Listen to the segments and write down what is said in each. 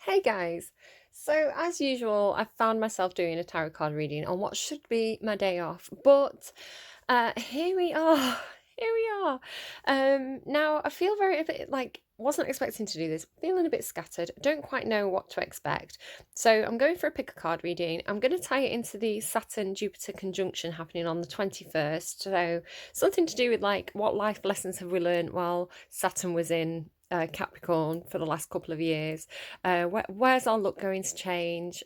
Hey guys! So, as usual, I found myself doing a tarot card reading on what should be my day off, but here we are. Here we are. Now, I feel very a bit like wasn't expecting to do this, feeling a bit scattered, don't quite know what to expect. So, I'm going for a pick a card reading. I'm going to tie it into the Saturn Jupiter conjunction happening on the 21st. So, something to do with like what life lessons have we learned while Saturn was in Capricorn for the last couple of years. Where's our look going to change?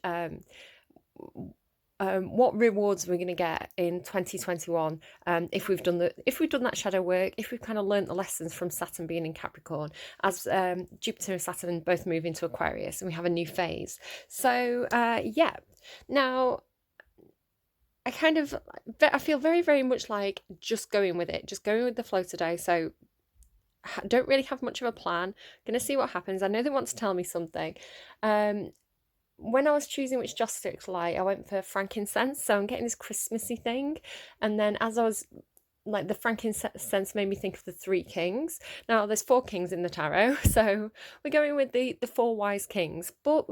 What rewards we're going to get in 2021 if we've done that shadow work, if we've kind of learned the lessons from Saturn being in Capricorn, as Jupiter and Saturn both move into Aquarius and we have a new phase. So yeah, now I feel very, very much like just going with it, just going with the flow today. So don't really have much of a plan. Gonna see what happens. I know they want to tell me something. When I was choosing which joss stick to light, I went for frankincense. So I'm getting this Christmassy thing, and then as I was like, the frankincense made me think of the three kings. Now there's four kings in the tarot, so we're going with the four wise kings. But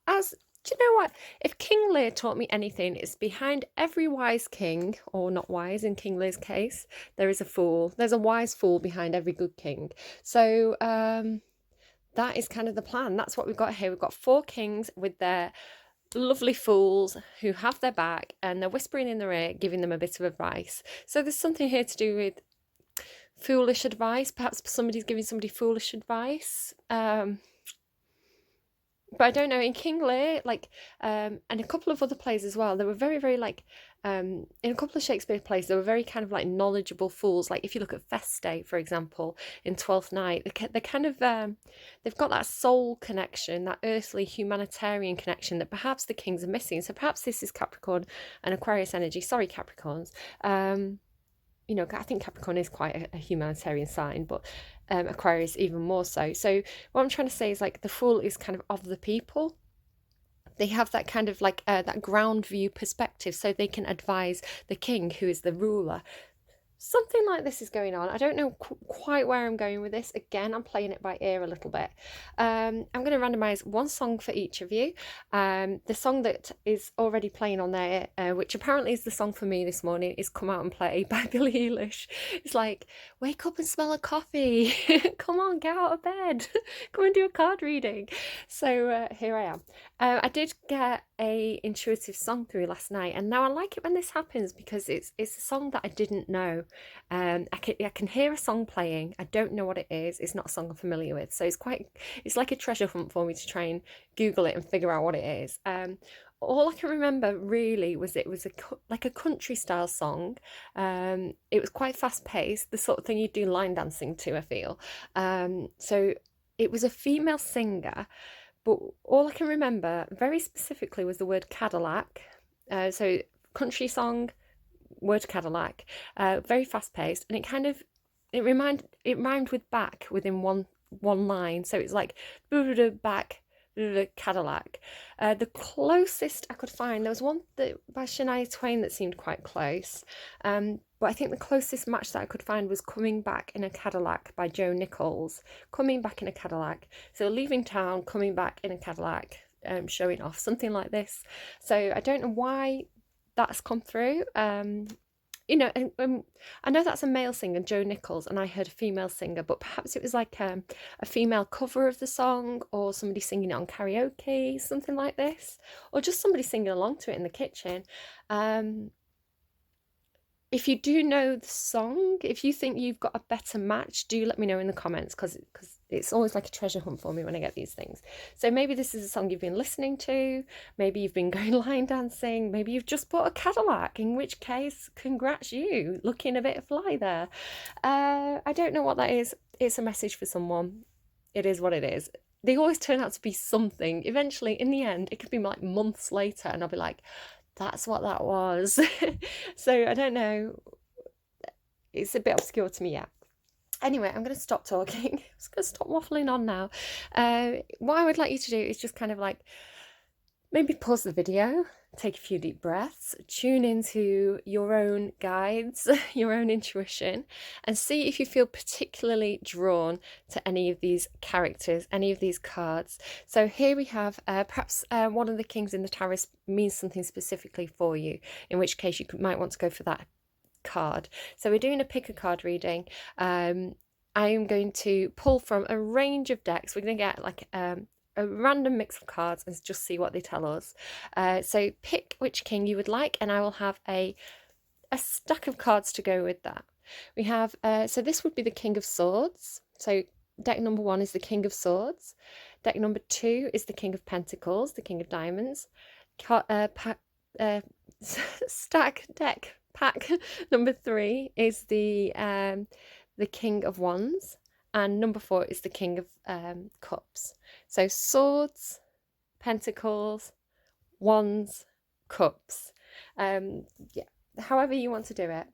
as do you know what? If King Lear taught me anything, it's behind every wise king, or not wise in King Lear's case, there is a fool. There's a wise fool behind every good king. So that is kind of the plan. That's what we've got here. We've got four kings with their lovely fools who have their back and they're whispering in their ear, giving them a bit of advice. So there's something here to do with foolish advice. Perhaps somebody's giving somebody foolish advice. But I don't know, in King Lear, like, and a couple of other plays as well, they were very, very like, in a couple of Shakespeare plays, they were very kind of like knowledgeable fools. Like if you look at Feste, for example, in Twelfth Night, they're kind of, they've got that soul connection, that earthly humanitarian connection that perhaps the kings are missing. So perhaps this is Capricorn and Aquarius energy. Sorry, Capricorns. You know, I think Capricorn is quite a humanitarian sign, but Aquarius even more so. So what I'm trying to say is like the fool is kind of the people. They have that kind of like that ground view perspective, so they can advise the king, who is the ruler. Something like this is going on. I don't know quite where I'm going with this. Again, I'm playing it by ear a little bit. I'm going to randomize one song for each of you. The song that is already playing on there, which apparently is the song for me this morning, is Come Out and Play by Billie Eilish. It's like, wake up and smell a coffee. Come on, get out of bed. Come and do a card reading. So here I am. I did get a intuitive song through last night, and now I like it when this happens because it's a song that I didn't know. I can hear a song playing. I don't know what it is. It's not a song I'm familiar with, so it's like a treasure hunt for me to try and Google it and figure out what it is. All I can remember really was it was like a country style song. It was quite fast paced, the sort of thing you do line dancing to, I feel. So it was a female singer, but all I can remember very specifically was the word Cadillac. So country song, word Cadillac, very fast paced, and it rhymed with back within one line. So it's like back Cadillac. The closest I could find, there was one that by Shania Twain that seemed quite close. But I think the closest match that I could find was Coming Back in a Cadillac by Joe Nichols. Coming Back in a Cadillac. So leaving town, coming back in a Cadillac, showing off, something like this. So I don't know why that's come through. You know, I know that's a male singer, Joe Nichols, and I heard a female singer, but perhaps it was like a female cover of the song, or somebody singing it on karaoke, something like this, or just somebody singing along to it in the kitchen. If you do know the song, if you think you've got a better match, do let me know in the comments, because it's always like a treasure hunt for me when I get these things. So maybe this is a song you've been listening to, maybe you've been going line dancing, maybe you've just bought a Cadillac, in which case, congrats you, looking a bit fly there. I don't know what that is. It's a message for someone. It is what it is. They always turn out to be something. Eventually, in the end, it could be like months later, and I'll be like, that's what that was. So I don't know. It's a bit obscure to me, yeah. Anyway, I'm going to stop talking. I'm just going to stop waffling on now. What I would like you to do is just kind of like maybe pause the video, take a few deep breaths, tune into your own guides, your own intuition, and see if you feel particularly drawn to any of these characters, any of these cards. So here we have perhaps one of the kings in the tarot means something specifically for you, in which case you might want to go for that card. So we're doing a pick a card reading. I am going to pull from a range of decks. We're going to get like a random mix of cards and just see what they tell us. So pick which king you would like, and I will have a stack of cards to go with that. We have, so this would be the King of Swords. So deck number 1 is the King of Swords. Deck number 2 is the King of Pentacles, the King of Diamonds. Stack deck pack number 3 is the King of Wands, and number 4 is the King of Cups. So swords, pentacles, wands, cups. Yeah, however you want to do it.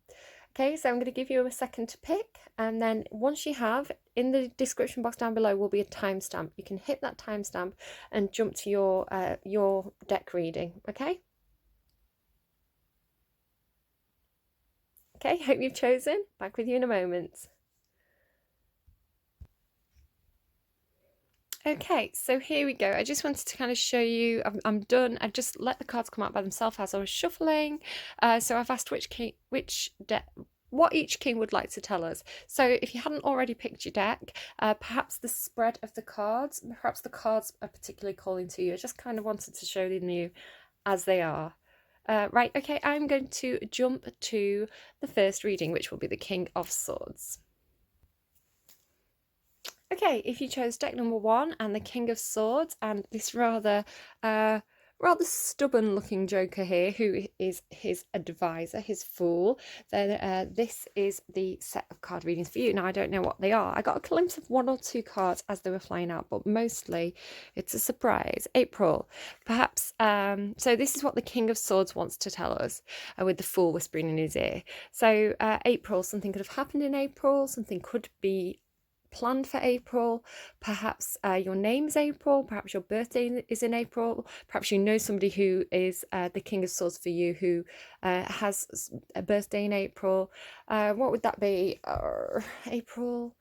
Okay, so I'm going to give you a second to pick, and then once you have, in the description box down below will be a timestamp. You can hit that timestamp and jump to your deck reading. Okay. Okay, hope you've chosen. Back with you in a moment. Okay, so here we go. I just wanted to kind of show you, I'm done. I just let the cards come out by themselves as I was shuffling. So I've asked what each king would like to tell us. So if you hadn't already picked your deck, perhaps the spread of the cards, perhaps the cards are particularly calling to you. I just kind of wanted to show them you as they are. Right, okay, I'm going to jump to the first reading, which will be the King of Swords. Okay, if you chose deck number 1 and the King of Swords and this rather stubborn looking joker here, who is his advisor, his fool, then this is the set of card readings for you. Now, I don't know what they are. I got a glimpse of 1 or 2 cards as they were flying out, but mostly it's a surprise. April, perhaps. So this is what the King of Swords wants to tell us, with the fool whispering in his ear. So April, something could have happened in April, something could be planned for April. Perhaps your name's April, perhaps your birthday is in April, perhaps you know somebody who is the King of Swords for you, who has a birthday in April. What would that be? April,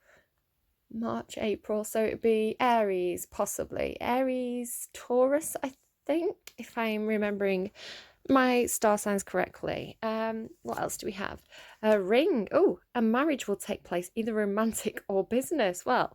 March, April, so it'd be Aries, possibly Aries, Taurus, I think, if I'm remembering my star signs correctly. What else do we have? A ring. Oh, a marriage will take place, either romantic or business. Well,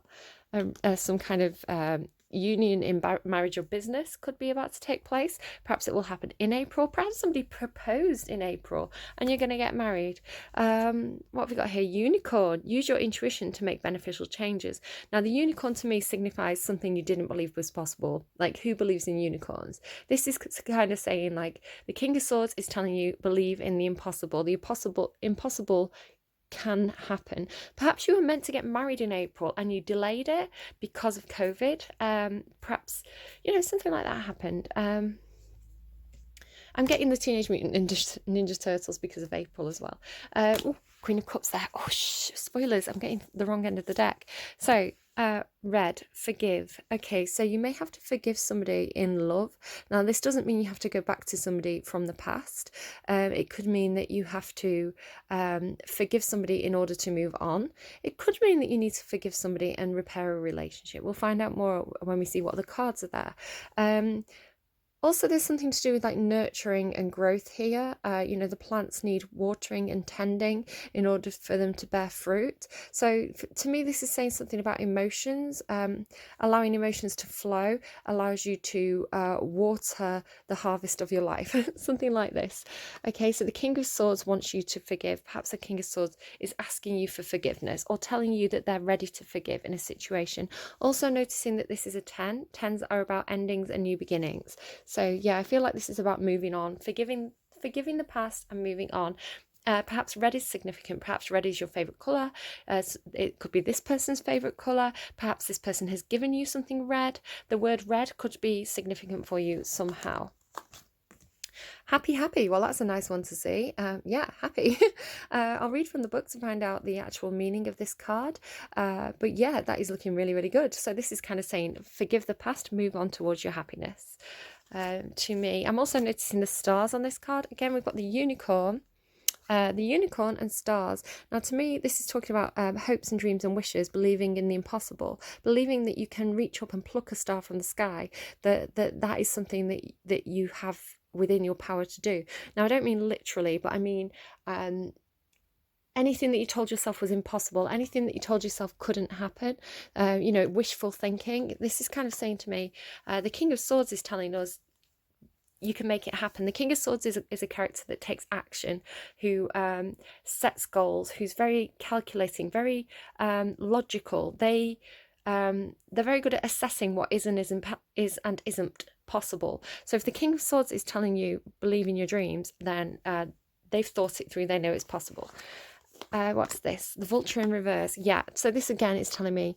some kind of union in marriage or business could be about to take place. Perhaps it will happen in April. Perhaps somebody proposed in April and you're going to get married. What have we got here? Unicorn. Use your intuition to make beneficial changes. Now, the unicorn to me signifies something you didn't believe was possible. Like, who believes in unicorns? This is kind of saying, like, the King of Swords is telling you, believe in the impossible. The impossible can happen. Perhaps you were meant to get married in April and you delayed it because of COVID. Perhaps, something like that happened. I'm getting the Teenage Mutant Ninja Turtles because of April as well. Queen of Cups there. Oh, spoilers. I'm getting the wrong end of the deck. So, red, forgive. Okay, so you may have to forgive somebody in love. Now, this doesn't mean you have to go back to somebody from the past. It could mean that you have to forgive somebody in order to move on. It could mean that you need to forgive somebody and repair a relationship. We'll find out more when we see what the cards are there. Also, there's something to do with like nurturing and growth here. The plants need watering and tending in order for them to bear fruit. So to me, this is saying something about emotions. Allowing emotions to flow allows you to water the harvest of your life, something like this. Okay, so the King of Swords wants you to forgive. Perhaps the King of Swords is asking you for forgiveness or telling you that they're ready to forgive in a situation. Also noticing that this is a 10. 10s are about endings and new beginnings. So yeah, I feel like this is about moving on, forgiving the past and moving on. Perhaps red is significant. Perhaps red is your favorite color. It could be this person's favorite color. Perhaps this person has given you something red. The word red could be significant for you somehow. Happy. Well, that's a nice one to see. Yeah, happy. I'll read from the book to find out the actual meaning of this card. But yeah, that is looking really, really good. So this is kind of saying, forgive the past, move on towards your happiness. to me. I'm also noticing the stars on this card. Again, we've got the unicorn. The unicorn and stars. Now, to me, this is talking about hopes and dreams and wishes, believing in the impossible, believing that you can reach up and pluck a star from the sky, that is something that you have within your power to do. Now, I don't mean literally, but I mean anything that you told yourself was impossible, anything that you told yourself couldn't happen, wishful thinking. This is kind of saying to me, the King of Swords is telling us you can make it happen. The King of Swords is a character that takes action, who sets goals, who's very calculating, very logical. They're very good at assessing what is and isn't possible. So if the King of Swords is telling you believe in your dreams, then they've thought it through. They know it's possible. What's this? The vulture in reverse. Yeah, so this again is telling me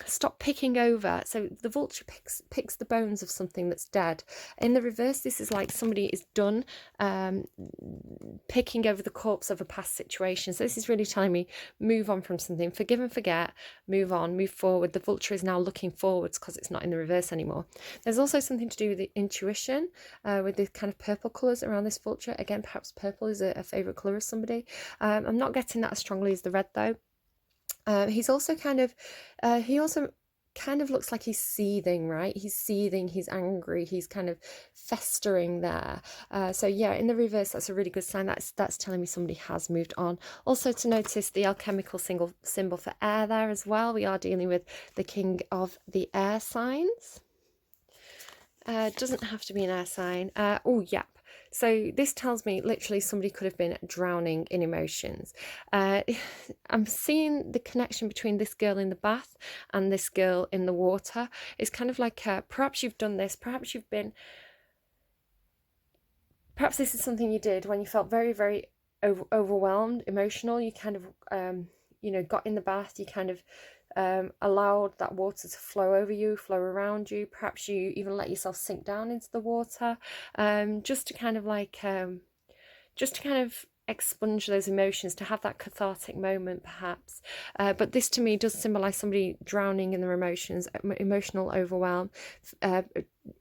stop picking over. So the vulture picks the bones of something that's dead. In the reverse, this is like somebody is done picking over the corpse of a past situation. So this is really telling me move on from something, forgive and forget, move on, move forward. The vulture is now looking forwards because it's not in the reverse anymore. There's also something to do with the intuition, with the kind of purple colours around this vulture. Again, perhaps purple is a favourite colour of somebody. I'm not getting that as strongly as the red though. He also kind of looks like he's seething, right? He's seething, he's angry, he's kind of festering there. So yeah, in the reverse, that's a really good sign. That's telling me somebody has moved on. Also to notice the alchemical symbol for air there as well. We are dealing with the king of the air signs. Doesn't have to be an air sign. Oh, yep. So this tells me literally somebody could have been drowning in emotions. I'm seeing the connection between this girl in the bath and this girl in the water. It's kind of like perhaps you've done this, perhaps this is something you did when you felt very, very overwhelmed, emotional. You kind of, got in the bath, you kind of allowed that water to flow over you, flow around you. Perhaps you even let yourself sink down into the water, just to kind of expunge those emotions, to have that cathartic moment perhaps. But this to me does symbolize somebody drowning in their emotions, emotional overwhelm,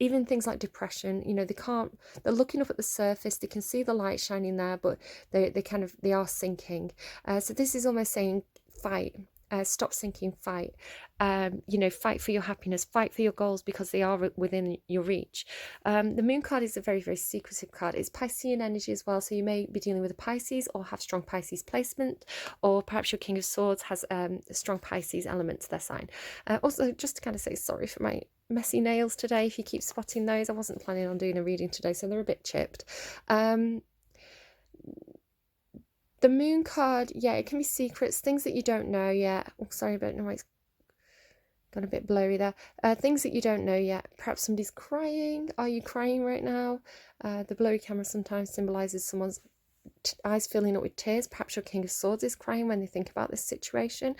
even things like depression. They're looking up at the surface, they can see the light shining there, but they are sinking. So this is almost saying fight. Stop sinking, fight. Fight for your happiness, fight for your goals, because they are within your reach. The moon card is a very, very secretive card. It's Piscean energy as well, so you may be dealing with a Pisces or have strong Pisces placement, or perhaps your King of Swords has a strong Pisces element to their sign. Also, just to kind of say sorry for my messy nails today, if you keep spotting those. I wasn't planning on doing a reading today, so they're a bit chipped. The moon card, yeah, it can be secrets, things that you don't know yet. Oh, sorry about no, it's got a bit blurry there. Things that you don't know yet. Perhaps somebody's crying. Are you crying right now? The blurry camera sometimes symbolises someone's eyes filling up with tears. Perhaps your King of Swords is crying when they think about this situation.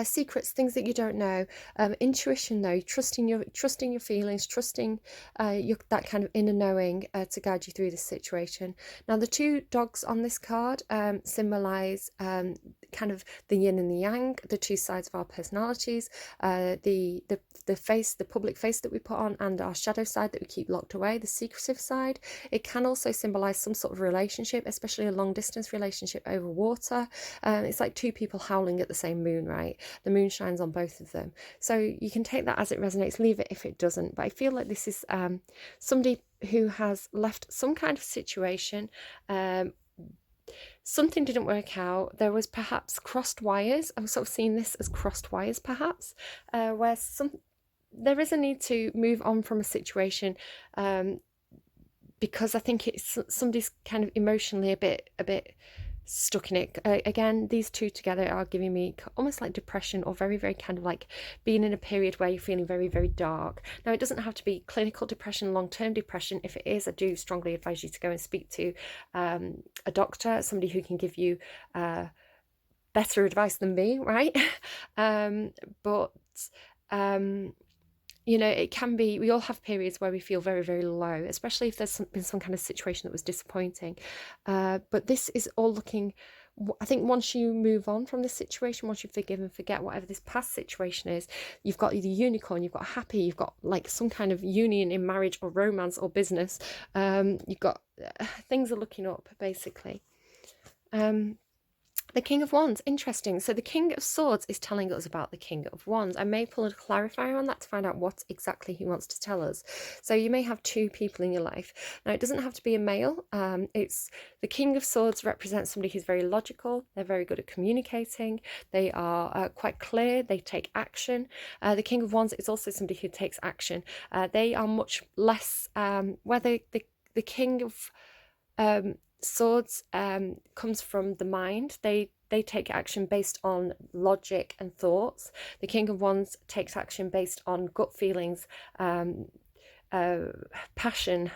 Secrets, things that you don't know. Intuition though, trusting your feelings, trusting that kind of inner knowing to guide you through this situation. Now the two dogs on this card symbolize kind of the yin and the yang, the two sides of our personalities, the face, the public face that we put on, and our shadow side that we keep locked away, the secretive side. It can also symbolize some sort of relationship, especially a long distance relationship over water. It's like two people howling at the same moon, right? The moon shines on both of them. So you can take that as it resonates, leave it if it doesn't. But I feel like this is somebody who has left some kind of situation. Something didn't work out. There was perhaps crossed wires. I'm sort of seeing this as crossed wires perhaps, where there is a need to move on from a situation, because I think it's somebody's kind of emotionally a bit stuck in it. Again, these two together are giving me almost like depression, or very, very kind of like being in a period where you're feeling very, very dark. Now, it doesn't have to be clinical depression, long-term depression. If it is, I do strongly advise you to go and speak to a doctor, somebody who can give you better advice than me, right? It can be, we all have periods where we feel very, very low, especially if there's been some kind of situation that was disappointing. But this is all looking I think once you move on from this situation, once you forgive and forget whatever this past situation is, you've got the unicorn, you've got happy, you've got like some kind of union in marriage or romance or business. You've got things are looking up, basically. The King of Wands, interesting. So the King of Swords is telling us about the King of Wands. I may pull a clarifier on that to find out what exactly he wants to tell us. So you may have two people in your life. Now, it doesn't have to be a male. It's the King of Swords represents somebody who's very logical. They're very good at communicating. They are quite clear. They take action. The King of Wands is also somebody who takes action. They are much less, where the King of Swords comes from the mind. They take action based on logic and thoughts. The King of Wands takes action based on gut feelings, passion,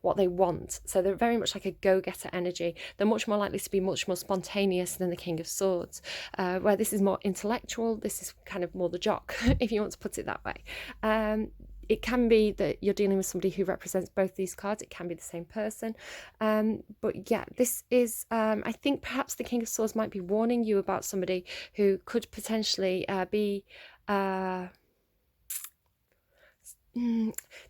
what they want. So they're very much like a go-getter energy. They're much more likely to be much more spontaneous than the King of Swords, where this is more intellectual. This is kind of more the jock, if you want to put it that way. It can be that you're dealing with somebody who represents both these cards. It can be the same person. But yeah, this is, I think perhaps the King of Swords might be warning you about somebody who could potentially be...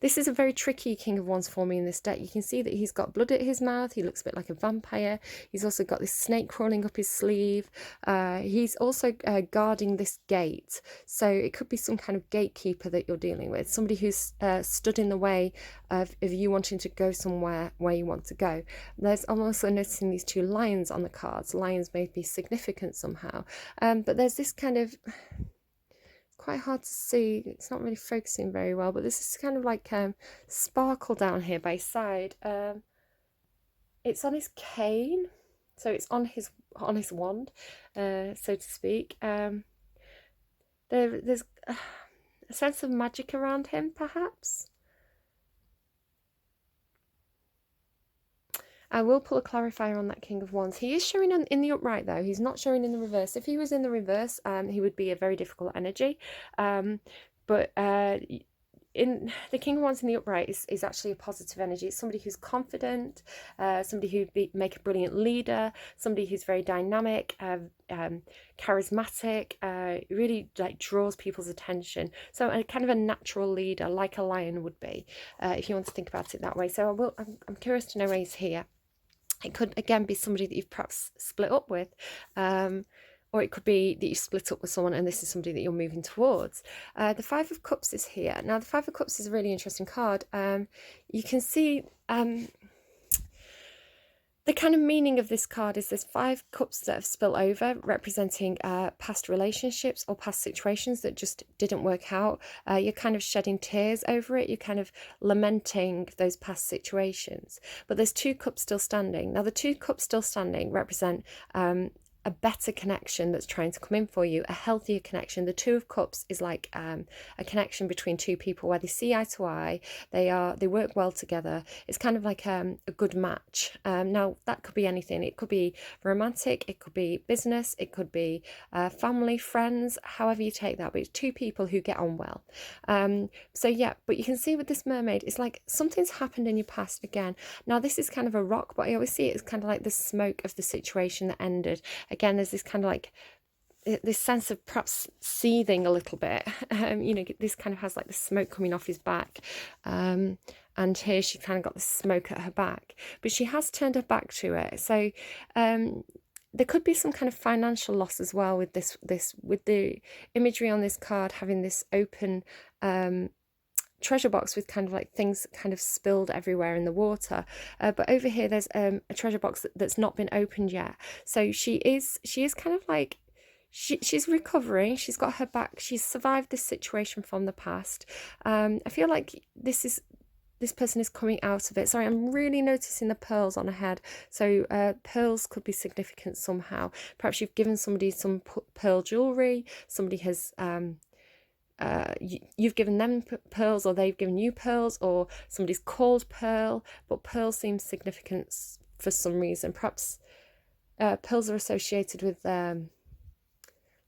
This is a very tricky King of Wands for me in this deck. You can see that he's got blood at his mouth. He looks a bit like a vampire. He's also got this snake crawling up his sleeve. He's also guarding this gate. So it could be some kind of gatekeeper that you're dealing with. Somebody who's stood in the way of you wanting to go somewhere where you want to go. I'm also noticing these two lions on the cards. Lions may be significant somehow. But there's this kind of... quite hard to see, it's not really focusing very well, but this is kind of like sparkle down here by his side. It's on his cane, so it's on his wand, so to speak. There's a sense of magic around him, perhaps. I will pull a clarifier on that King of Wands. He is showing in the upright, though. He's not showing in the reverse. If he was in the reverse, he would be a very difficult energy. But in the King of Wands in the upright is actually a positive energy. It's somebody who's confident, somebody who make a brilliant leader, somebody who's very dynamic, charismatic, really like draws people's attention. So a kind of a natural leader, like a lion would be, if you want to think about it that way. So I'm curious to know why he's here. It could, again, be somebody that you've perhaps split up with, or it could be that you split up with someone and this is somebody that you're moving towards. The Five of Cups is here. Now, the Five of Cups is a really interesting card. You can see... the kind of meaning of this card is there's 5 cups that have spilled over, representing past relationships or past situations that just didn't work out. You're kind of shedding tears over it. You're kind of lamenting those past situations. But there's 2 cups still standing. Now, the 2 cups still standing represent a better connection that's trying to come in for you, a healthier connection. The Two of Cups is like a connection between 2 people where they see eye to eye, they work well together. It's kind of like a good match. Now, that could be anything. It could be romantic, it could be business, it could be family, friends, however you take that, but it's 2 people who get on well. So yeah, but you can see with this mermaid, it's like something's happened in your past again. Now, this is kind of a rock, but I always see it as kind of like the smoke of the situation that ended. Again, there's this kind of like this sense of perhaps seething a little bit. You know, this kind of has like the smoke coming off his back. And here she kind of got the smoke at her back, but she has turned her back to it. So there could be some kind of financial loss as well with this with the imagery on this card having this open treasure box with kind of like things kind of spilled everywhere in the water, but over here there's a treasure box that's not been opened yet. So she is kind of like she's recovering. She's got her back. She's survived this situation from the past. I feel like this person is coming out of it. Sorry, I'm really noticing the pearls on her head. So pearls could be significant somehow. Perhaps you've given somebody some pearl jewelry. Somebody has you've given them pearls, or they've given you pearls, or somebody's called pearl, but pearl seems significant for some reason. Perhaps pearls are associated with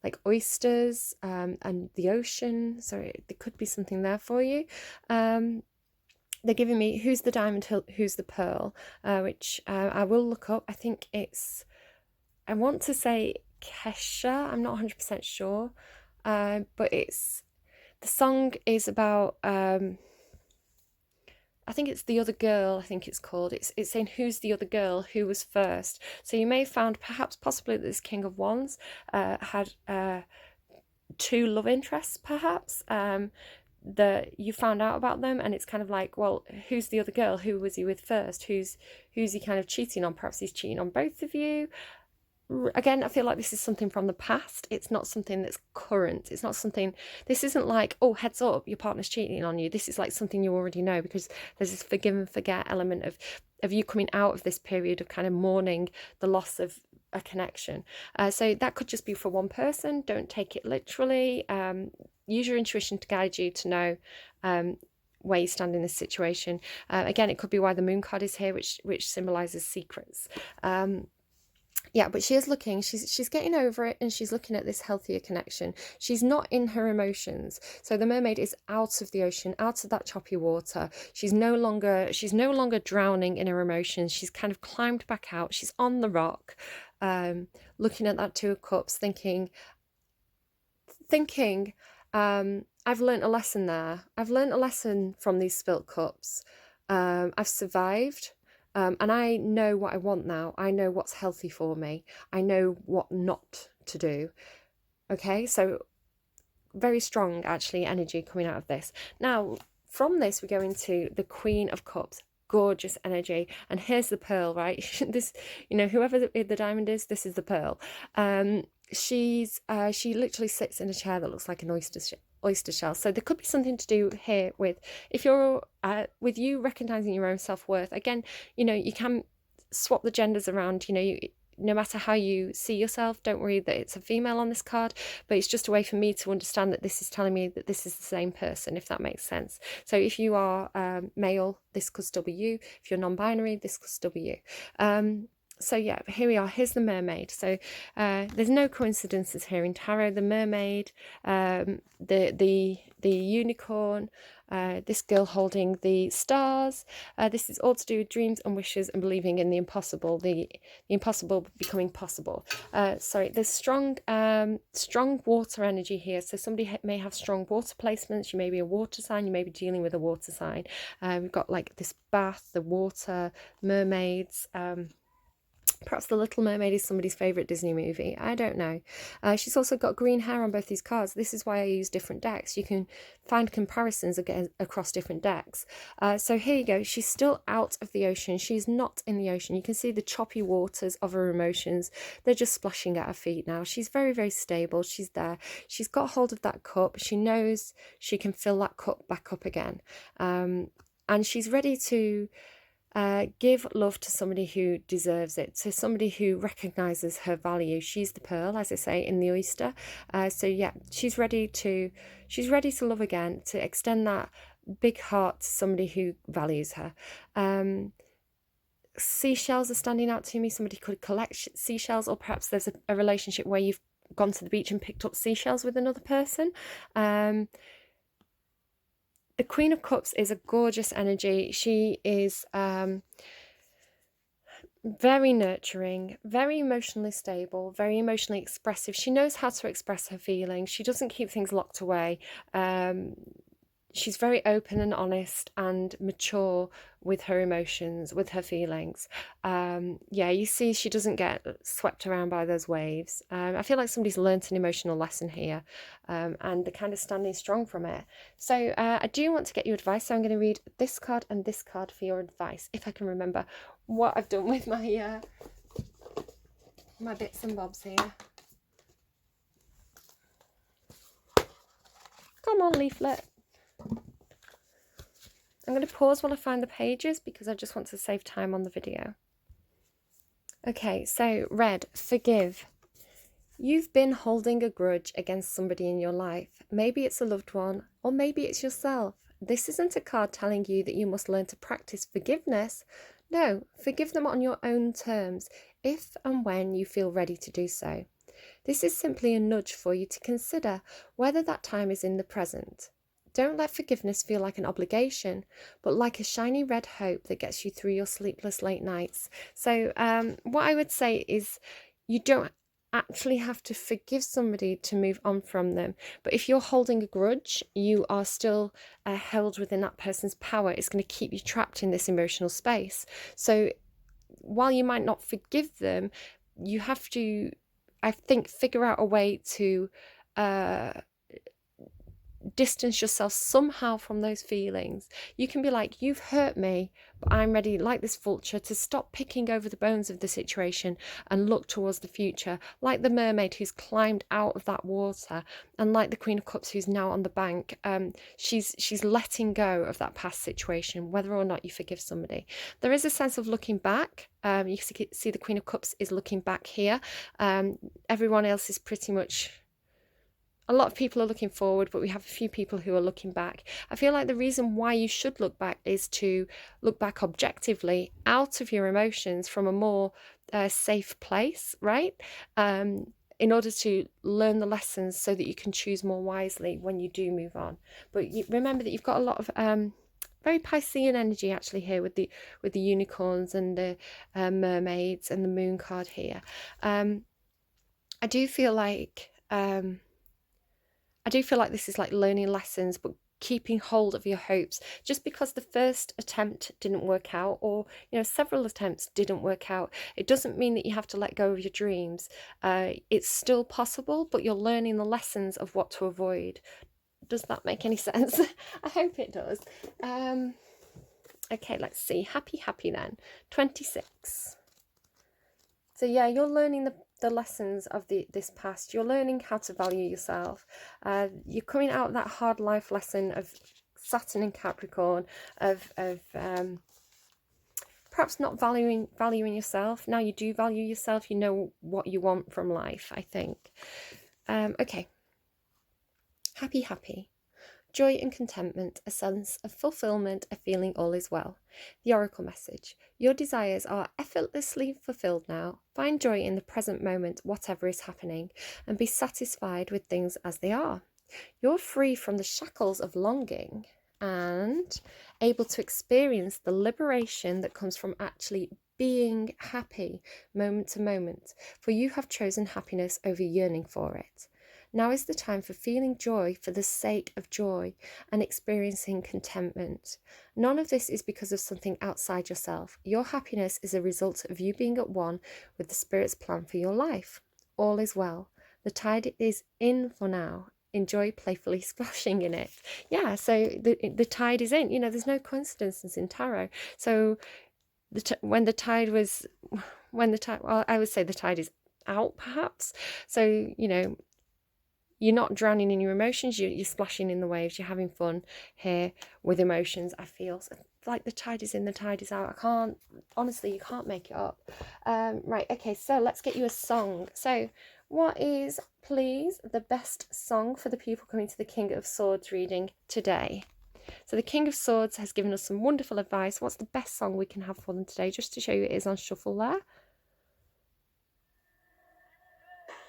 like oysters and the ocean, so there could be something there for you. They're giving me who's the diamond, who's the pearl, which I will look up. I think it's I want to say Kesha, I'm not 100% sure, but the song is about, I think it's The Other Girl, I think it's called. It's saying who's the other girl, who was first. So you may have found perhaps possibly that this King of Wands had two love interests, perhaps, that you found out about them, and it's kind of like, well, who's the other girl? Who was he with first? Who's he kind of cheating on? Perhaps he's cheating on both of you. Again, I feel like this is something from the past. It's not something that's current. It's not something, this isn't like, oh, heads up, your partner's cheating on you. This is like something you already know, because there's this forgive and forget element of you coming out of this period of kind of mourning the loss of a connection. So that could just be for one person. Don't take it literally. Use your intuition to guide you to know where you stand in this situation. Again, it could be why the moon card is here, which symbolizes secrets. Yeah, but she is looking, she's getting over it, and she's looking at this healthier connection. She's not in her emotions. So the mermaid is out of the ocean, out of that choppy water. She's no longer drowning in her emotions. She's kind of climbed back out. She's on the rock, looking at that Two of Cups, thinking, I've learnt a lesson there. I've learnt a lesson from these spilt cups. I've survived. And I know what I want now. I know what's healthy for me. I know what not to do. Okay, so very strong, actually, energy coming out of this. Now, from this, we go into the Queen of Cups. Gorgeous energy. And here's the pearl, right? This, whoever the diamond is, this is the pearl. She literally sits in a chair that looks like an oyster shell. So there could be something to do here with, if you're with you recognizing your own self-worth. Again, you can swap the genders around. No matter how you see yourself, don't worry that it's a female on this card, but it's just a way for me to understand that this is telling me that this is the same person, if that makes sense. So if you are male, this could still be you. If you're non-binary, this could still be you. So yeah, here we are. Here's the mermaid. So there's no coincidences here in tarot. The mermaid, the unicorn, this girl holding the stars. This is all to do with dreams and wishes and believing in the impossible. The impossible becoming possible. Sorry, there's strong water energy here. So somebody may have strong water placements. You may be a water sign. You may be dealing with a water sign. We've got like this bath, the water, mermaids. Perhaps The Little Mermaid is somebody's favourite Disney movie. I don't know. She's also got green hair on both these cards. This is why I use different decks. You can find comparisons across different decks. So here you go. She's still out of the ocean. She's not in the ocean. You can see the choppy waters of her emotions. They're just splashing at her feet now. She's very, very stable. She's there. She's got hold of that cup. She knows she can fill that cup back up again. And she's ready to give love to somebody who deserves it, to somebody who recognizes her value. She's the pearl, as I say, in the oyster. So yeah, she's ready to love again, to extend that big heart to somebody who values her. Seashells are standing out to me. Somebody could collect seashells, or perhaps there's a relationship where you've gone to the beach and picked up seashells with another person. The Queen of Cups is a gorgeous energy. She is very nurturing, very emotionally stable, very emotionally expressive. She knows how to express her feelings. She doesn't keep things locked away. She's very open and honest and mature with her emotions, with her feelings. Yeah, you see she doesn't get swept around by those waves. I feel like somebody's learnt an emotional lesson here, and they're kind of standing strong from it. So I do want to get your advice, so I'm going to read this card and this card for your advice, if I can remember what I've done with my my bits and bobs here. Come on, leaflet. I'm going to pause while I find the pages because I just want to save time on the video. Okay, so red, forgive. You've been holding a grudge against somebody in your life. Maybe it's a loved one, or maybe it's yourself. This isn't a card telling you that you must learn to practice forgiveness. No, forgive them on your own terms, if and when you feel ready to do so. This is simply a nudge for you to consider whether that time is in the present. Don't let forgiveness feel like an obligation, but like a shiny red hope that gets you through your sleepless late nights. So what I would say is, you don't actually have to forgive somebody to move on from them. But if you're holding a grudge, you are still held within that person's power. It's going to keep you trapped in this emotional space. So while you might not forgive them, you have to, I think, figure out a way to distance yourself somehow from those feelings. You can be like, you've hurt me, but I'm ready, like this vulture, to stop picking over the bones of the situation and look towards the future, like the mermaid who's climbed out of that water, and like the Queen of Cups who's now on the bank. She's letting go of that past situation, whether or not you forgive somebody. There is a sense of looking back. You see the Queen of Cups is looking back here. Everyone else is pretty much, a lot of people are looking forward, but we have a few people who are looking back. I feel like the reason why you should look back is to look back objectively, out of your emotions, from a more safe place, right? In order to learn the lessons so that you can choose more wisely when you do move on. But remember that you've got a lot of very Piscean energy actually here with the unicorns and the mermaids and the moon card here. I do feel like this is like learning lessons, but keeping hold of your hopes. Just because the first attempt didn't work out, or several attempts didn't work out, it doesn't mean that you have to let go of your dreams. It's still possible, but you're learning the lessons of what to avoid. Does that make any sense? I hope it does. Okay, let's see. Happy then. 26. So yeah, you're learning the lessons of this past. You're learning how to value yourself. You're coming out of that hard life lesson of Saturn and Capricorn, of perhaps not valuing yourself. Now you do value yourself. You know what you want from life, I think. Okay. Happy. Joy and contentment, a sense of fulfillment, a feeling all is well. The Oracle message. Your desires are effortlessly fulfilled now. Find joy in the present moment, whatever is happening, and be satisfied with things as they are. You're free from the shackles of longing and able to experience the liberation that comes from actually being happy moment to moment, for you have chosen happiness over yearning for it. Now is the time for feeling joy for the sake of joy and experiencing contentment. None of this is because of something outside yourself. Your happiness is a result of you being at one with the Spirit's plan for your life. All is well. The tide is in for now. Enjoy playfully splashing in it. Yeah, so the tide is in. There's no coincidences in tarot. So I would say the tide is out, perhaps. So, you're not drowning in your emotions, you're splashing in the waves, you're having fun here with emotions, I feel. So, like the tide is in, the tide is out. You can't make it up. Right, okay, so let's get you a song. So what is, please, the best song for the people coming to the King of Swords reading today? So the King of Swords has given us some wonderful advice. What's the best song we can have for them today? Just to show you, it is on shuffle there.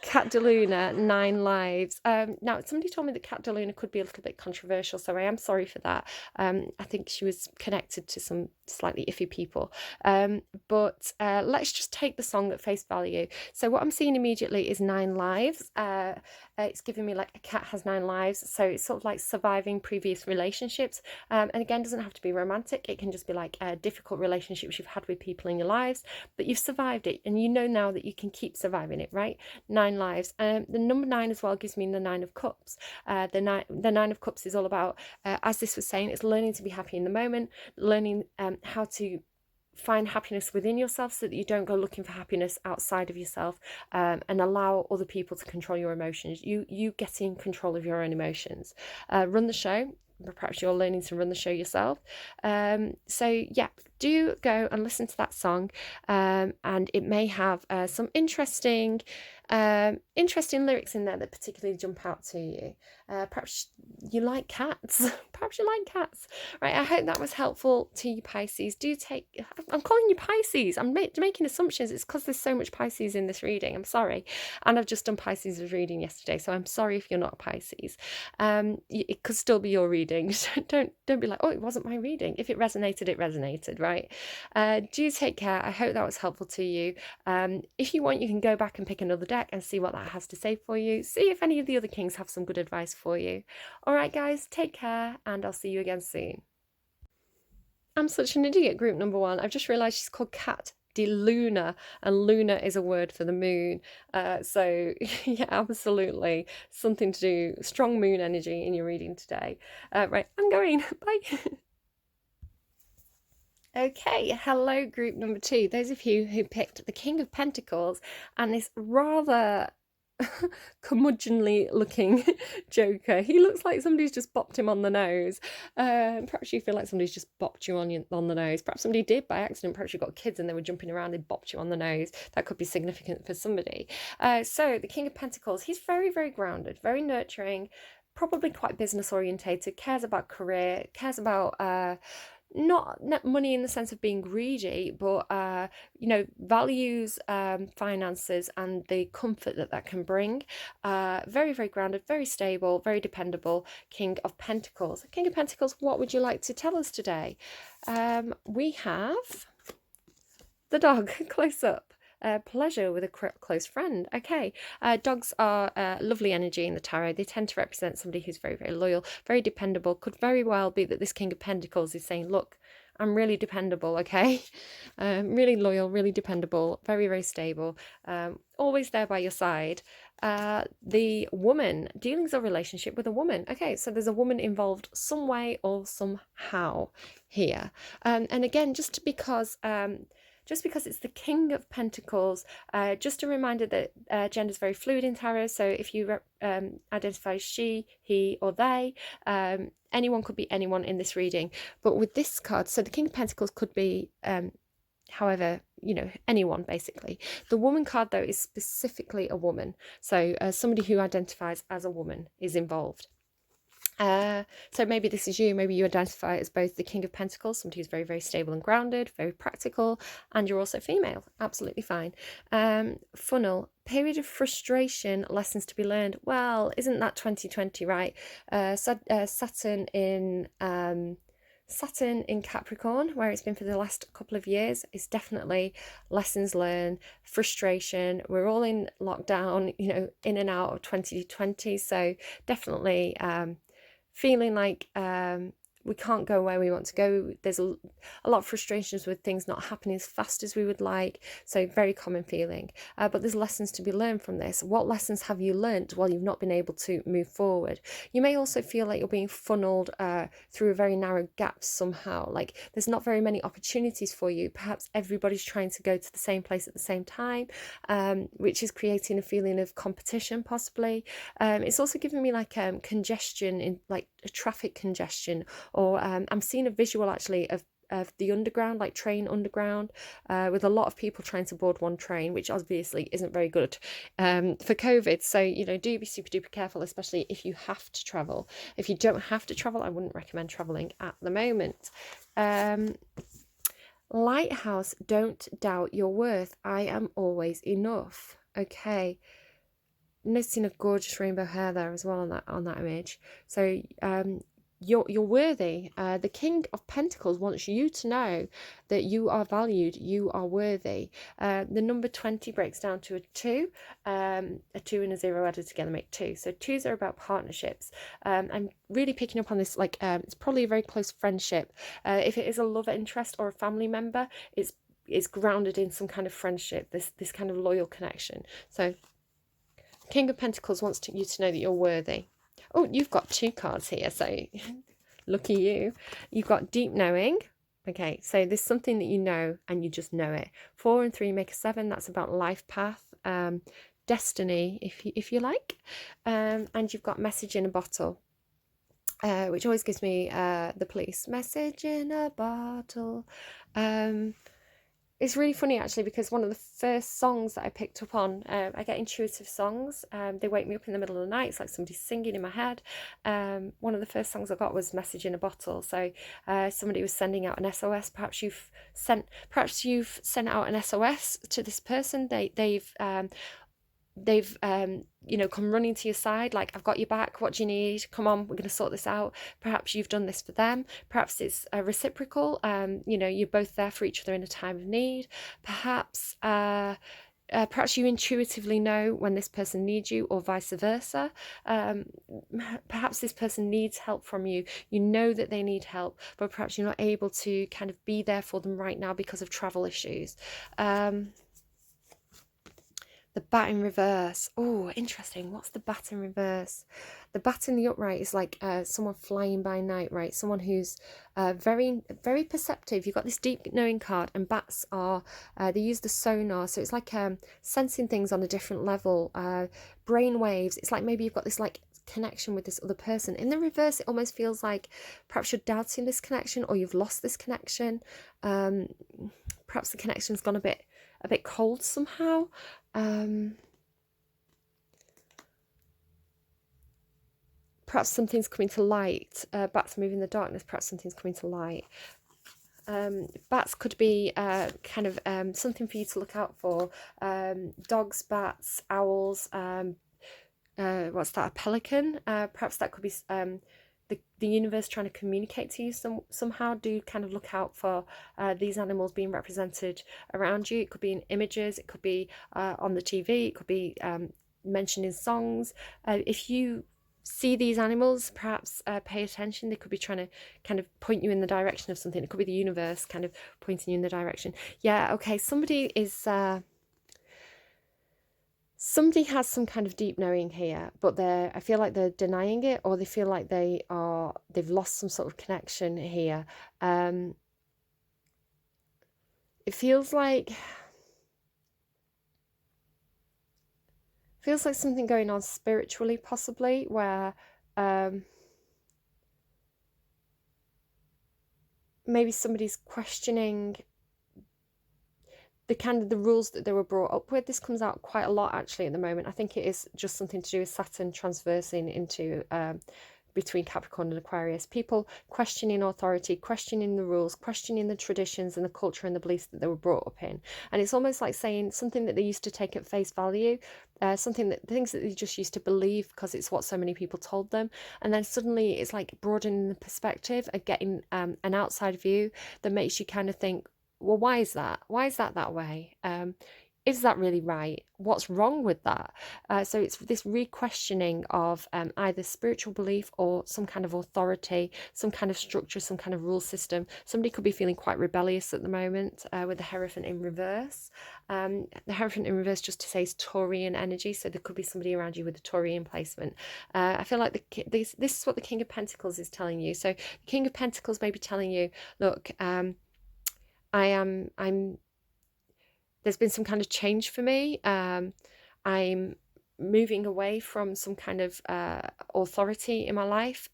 Cat DeLuna, 9 Lives. Now, somebody told me that Cat DeLuna could be a little bit controversial, so I am sorry for that. I think she was connected to some slightly iffy people. But let's just take the song at face value. So what I'm seeing immediately is 9 lives. It's giving me like a cat has 9 lives. So it's sort of like surviving previous relationships. And again, doesn't have to be romantic. It can just be like difficult relationships you've had with people in your lives, but you've survived it, and you know now that you can keep surviving it, right? 9 lives. The number 9 as well gives me the 9 of Cups. The 9 of Cups is all about, as this was saying, it's learning to be happy in the moment, learning how to find happiness within yourself so that you don't go looking for happiness outside of yourself, and allow other people to control your emotions. You getting control of your own emotions. Run the show. Perhaps you're learning to run the show yourself. So yeah, do go and listen to that song, and it may have some interesting lyrics in there that particularly jump out to you. Perhaps you like cats. Perhaps you like cats, right? I hope that was helpful to you, Pisces. I'm calling you Pisces. I'm making assumptions. It's because there's so much Pisces in this reading. I'm sorry. And I've just done Pisces' reading yesterday, so I'm sorry if you're not a Pisces. It could still be your reading. Don't be like, oh, it wasn't my reading. If it resonated, it resonated, right? Do take care. I hope that was helpful to you. If you want, you can go back and pick another deck and see what that has to say for you. See if any of the other kings have some good advice for you. All right, guys, take care, and I'll see you again soon. I'm such an idiot, group number 1. I've just realised she's called Cat DeLuna, and Luna is a word for the moon. So yeah, absolutely something to do, strong moon energy in your reading today. Right, I'm going. Bye. Okay, hello group number 2. Those of you who picked the King of Pentacles and this rather curmudgeonly looking Joker. He looks like somebody's just bopped him on the nose. Perhaps you feel like somebody's just bopped you on the nose. Perhaps somebody did by accident. Perhaps you've got kids and they were jumping around and bopped you on the nose. That could be significant for somebody. So the King of Pentacles, he's very, very grounded, very nurturing, probably quite business orientated, cares about career, cares about not money in the sense of being greedy, but values finances and the comfort that can bring. Very, very grounded, very stable, very dependable King of Pentacles. King of Pentacles, what would you like to tell us today? We have the dog close up. Pleasure with a close friend. Okay, dogs are lovely energy in the tarot. They tend to represent somebody who's very, very loyal, very dependable. Could very well be that this King of Pentacles is saying, look, I'm really dependable, okay? Really loyal, really dependable, very, very stable, always there by your side. The woman, dealings or relationship with a woman. Okay, so there's a woman involved some way or somehow here. And again, just because it's the King of Pentacles, just a reminder that gender is very fluid in tarot. So if you identify she, he, or they, anyone could be anyone in this reading. But with this card, so the King of Pentacles could be, however, anyone basically. The woman card, though, is specifically a woman. So somebody who identifies as a woman is involved. So maybe this is you. Maybe you identify as both the King of Pentacles, somebody who's very, very stable and grounded, very practical, and you're also female. Absolutely fine. Funnel, period of frustration, lessons to be learned. Well, isn't that 2020, right? Saturn in Capricorn, where it's been for the last couple of years, is definitely lessons learned, frustration. We're all in lockdown, in and out of 2020. So definitely feeling like we can't go where we want to go. There's a lot of frustrations with things not happening as fast as we would like. So very common feeling. But there's lessons to be learned from this. What lessons have you learned while you've not been able to move forward? You may also feel like you're being funneled through a very narrow gap somehow. Like there's not very many opportunities for you. Perhaps everybody's trying to go to the same place at the same time, which is creating a feeling of competition possibly. It's also giving me like congestion, in like a traffic congestion, or I'm seeing a visual actually of the underground, like train underground, with a lot of people trying to board one train, which obviously isn't very good for COVID. So, do be super duper careful, especially if you have to travel. If you don't have to travel, I wouldn't recommend traveling at the moment. Lighthouse, don't doubt your worth. I am always enough. Okay. Noticing a gorgeous rainbow hair there as well on that image. So you're worthy. The King of Pentacles wants you to know that you are valued, you are worthy. The number 20 breaks down to a 2. A 2 and a 0 added together make 2. So 2s are about partnerships. I'm really picking up on this, like it's probably a very close friendship. If it is a love interest or a family member, it's grounded in some kind of friendship, this kind of loyal connection. So King of Pentacles wants you to know that you're worthy. Oh, you've got 2 cards here, so lucky you. You've got deep knowing. Okay, so there's something that you know and you just know it. 4 and 3 make a 7. That's about life path, destiny, if you like. And you've got message in a bottle, which always gives me the police. Message in a bottle. it's really funny actually, because one of the first songs that I picked up on, I get intuitive songs. They wake me up in the middle of the night. It's like somebody's singing in my head. One of the first songs I got was "Message in a Bottle." So somebody was sending out an SOS. Perhaps you've sent out an SOS to this person. They've come running to your side, like, "I've got your back, what do you need, come on, we're going to sort this out." Perhaps you've done this for them. Perhaps it's reciprocal. You're both there for each other in a time of need. Perhaps you intuitively know when this person needs you, or vice versa. Perhaps this person needs help from you. You know that they need help, but perhaps you're not able to kind of be there for them right now because of travel issues. The bat in reverse. Oh, interesting. What's the bat in reverse? The bat in the upright is like someone flying by night, right? Someone who's very, very perceptive. You've got this deep knowing card, and bats are, they use the sonar. So it's like sensing things on a different level. Brain waves. It's like maybe you've got this like connection with this other person. In the reverse, it almost feels like perhaps you're doubting this connection, or you've lost this connection. Perhaps the connection's gone a bit cold somehow. Perhaps something's coming to light. Bats move in the darkness. Perhaps something's coming to light. Bats could be kind of something for you to look out for. Dogs, bats, owls. What's that? A pelican. Perhaps that could be the universe trying to communicate to you somehow. Do kind of look out for these animals being represented around you. It could be in images. It could be on the TV. It could be mentioned in songs. If you see these animals, perhaps pay attention. They could be trying to kind of point you in the direction of something. It could be the universe kind of pointing you in the direction. Yeah, okay, somebody has some kind of deep knowing here, but I feel like they're denying it, or they feel like they've lost some sort of connection here. It feels like something going on spiritually, possibly, where maybe somebody's questioning the rules that they were brought up with. This comes out quite a lot actually at the moment. I think it is just something to do with Saturn transversing into between Capricorn and Aquarius. People questioning authority, questioning the rules, questioning the traditions and the culture and the beliefs that they were brought up in. And it's almost like saying something that they used to take at face value, things that they just used to believe because it's what so many people told them. And then suddenly it's like broadening the perspective and getting an outside view that makes you kind of think, well, why is that? Why is that way? Is that really right? What's wrong with that? So it's this re-questioning of either spiritual belief or some kind of authority, some kind of structure, some kind of rule system. Somebody could be feeling quite rebellious at the moment with the Hierophant in reverse. The Hierophant in reverse, just to say, is Taurian energy. So there could be somebody around you with a Taurian placement. I feel like this is what the King of Pentacles is telling you. So the King of Pentacles may be telling you, look, there's been some kind of change for me. I'm moving away from some kind of authority in my life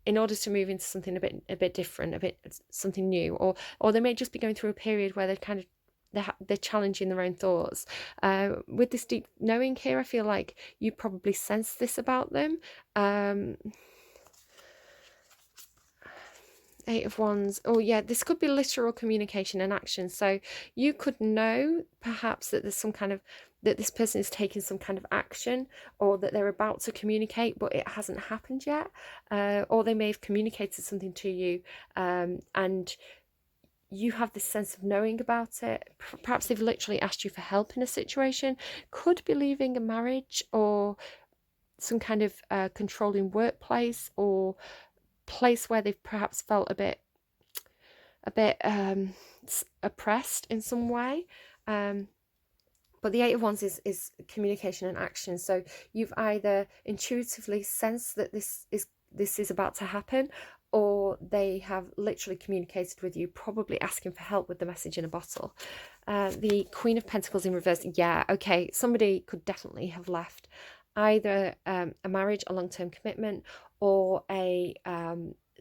in order to move into something a bit different, something new, or they may just be going through a period where they're challenging their own thoughts. With this deep knowing here, I feel like you probably sense this about them. Eight of Wands. Oh yeah, this could be literal communication and action. So you could know perhaps that that this person is taking some kind of action, or that they're about to communicate but it hasn't happened yet, or they may have communicated something to you and you have this sense of knowing about it. Perhaps they've literally asked you for help in a situation. Could be leaving a marriage or some kind of controlling workplace, or place where they've perhaps felt a bit oppressed in some way. But the Eight of Wands is communication and action. So you've either intuitively sensed that this is about to happen, or they have literally communicated with you, probably asking for help with the message in a bottle. The Queen of Pentacles in reverse. Yeah, okay, somebody could definitely have left either a marriage, a long-term commitment, or a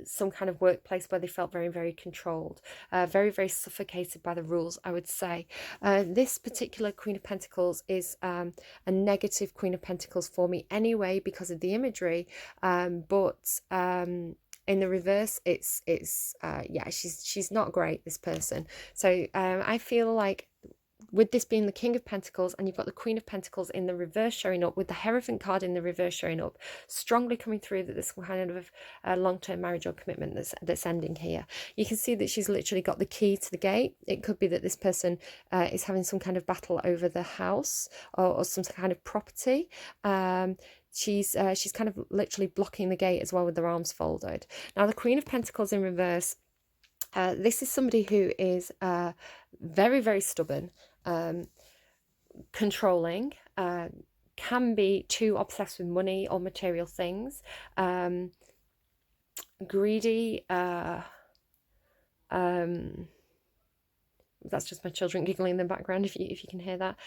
some kind of workplace where they felt very, very controlled, very, very suffocated by the rules, I would say. This particular Queen of Pentacles is a negative Queen of Pentacles for me anyway, because of the imagery, but in the reverse, it's yeah, she's not great, this person. So I feel like, with this being the King of Pentacles, and you've got the Queen of Pentacles in the reverse showing up, with the Hierophant card in the reverse showing up, strongly coming through that there's some kind of a long-term marriage or commitment that's ending here. You can see that she's literally got the key to the gate. It could be that this person is having some kind of battle over the house, or some kind of property. She's kind of literally blocking the gate as well with their arms folded. Now, the Queen of Pentacles in reverse, this is somebody who is very, very stubborn, controlling, can be too obsessed with money or material things, greedy, that's just my children giggling in the background, if you can hear that.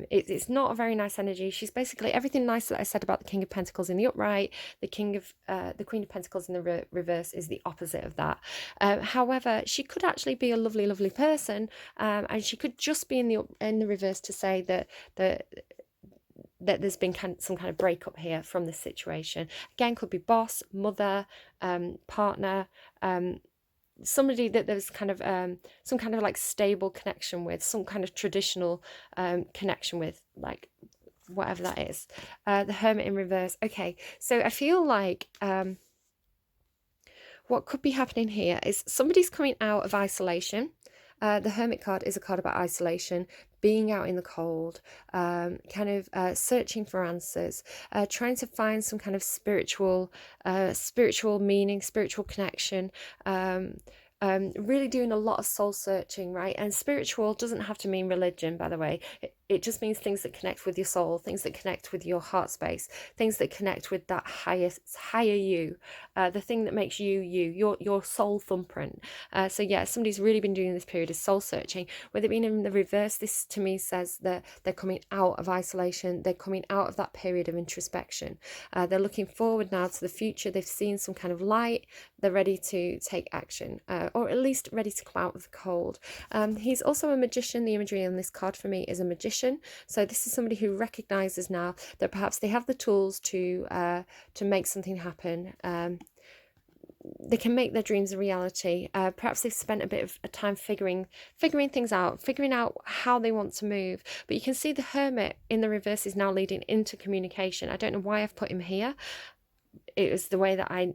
It's not a very nice energy. She's basically everything nice that I said about the King of Pentacles in the upright. The Queen of Pentacles in the reverse is the opposite of that. However, she could actually be a lovely, lovely person, and she could just be in the reverse to say that there's been some kind of breakup here from this situation. Again, could be boss, mother, partner, somebody that there's kind of some kind of like stable connection with, some kind of traditional connection with, like whatever that is. The Hermit in reverse. Okay, so I feel like what could be happening here is somebody's coming out of isolation. The Hermit card is a card about isolation, being out in the cold, kind of searching for answers, trying to find some kind of spiritual meaning, spiritual connection, really doing a lot of soul searching, right? And spiritual doesn't have to mean religion, by the way. It just means things that connect with your soul, things that connect with your heart space, things that connect with that higher you, the thing that makes you, your soul thumbprint. So yeah, somebody's really been doing this period of soul searching. With it being in the reverse, this to me says that they're coming out of isolation, they're coming out of that period of introspection. They're looking forward now to the future. They've seen some kind of light. They're ready to take action, or at least ready to come out of the cold. He's also a magician. The imagery on this card for me is a magician. So this is somebody who recognizes now that perhaps they have the tools to make something happen. They can make their dreams a reality. Perhaps they've spent a bit of time figuring things out, figuring out how they want to move. But you can see the Hermit in the reverse is now leading into communication. I don't know why I've put him here. It was the way that I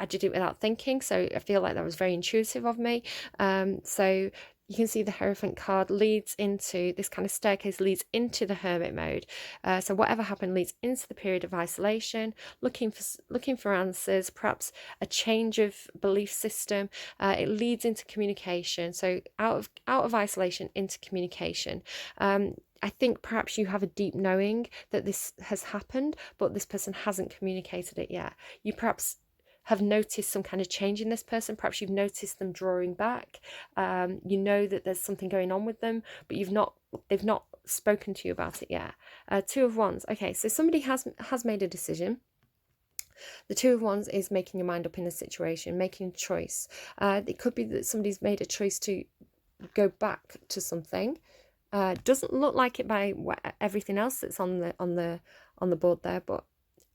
did it without thinking, so I feel like that was very intuitive of me. So you can see the Hierophant card leads into this kind of staircase, leads into the Hermit mode. So whatever happened leads into the period of isolation, looking for answers, perhaps a change of belief system. It leads into communication. So out of isolation into communication. I think perhaps you have a deep knowing that this has happened, but this person hasn't communicated it yet. You perhaps have noticed some kind of change in this person. Perhaps you've noticed them drawing back. You know that there's something going on with them, but they've not spoken to you about it yet. Two of Wands. Okay, so somebody has made a decision. The Two of Wands is making your mind up in a situation, making a choice. It could be that somebody's made a choice to go back to something. Doesn't look like it by everything else that's on the board there, but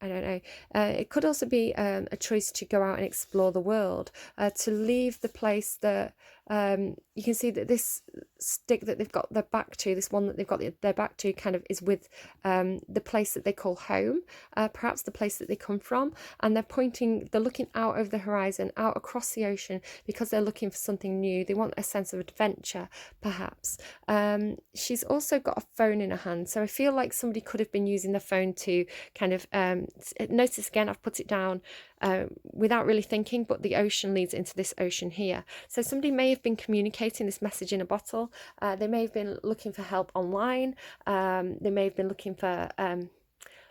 I don't know. It could also be a choice to go out and explore the world, to leave the place that you can see that this stick that they've got their back to, this one that they've got their back to, kind of is with the place that they call home, perhaps the place that they come from, and they're looking out over the horizon, out across the ocean, because they're looking for something new. They want a sense of adventure, perhaps. She's also got a phone in her hand, so I feel like somebody could have been using the phone to kind of notice again, I've put it down without really thinking, but the ocean leads into this ocean here. So somebody may have been communicating this message in a bottle. They may have been looking for help online. They may have been looking for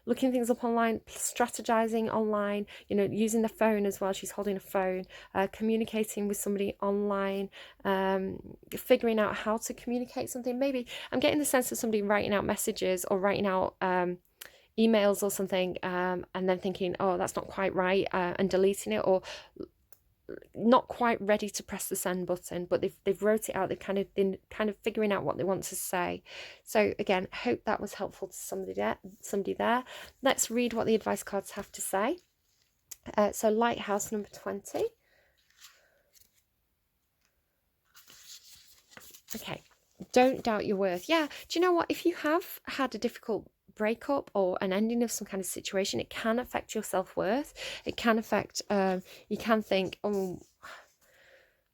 looking things up online, strategizing online, using the phone as well. She's holding a phone, communicating with somebody online, figuring out how to communicate something. Maybe I'm getting the sense of somebody writing out messages or writing out emails or something, and then thinking, oh, that's not quite right, and deleting it, or not quite ready to press the send button, but they've wrote it out. They've kind of been figuring out what they want to say. So again, hope that was helpful to somebody there. Let's read what the advice cards have to say. So Lighthouse number 20. Okay, don't doubt your worth. Yeah, do you know what? If you have had a difficult breakup or an ending of some kind of situation, it can affect your self-worth. It can affect, you can think, oh,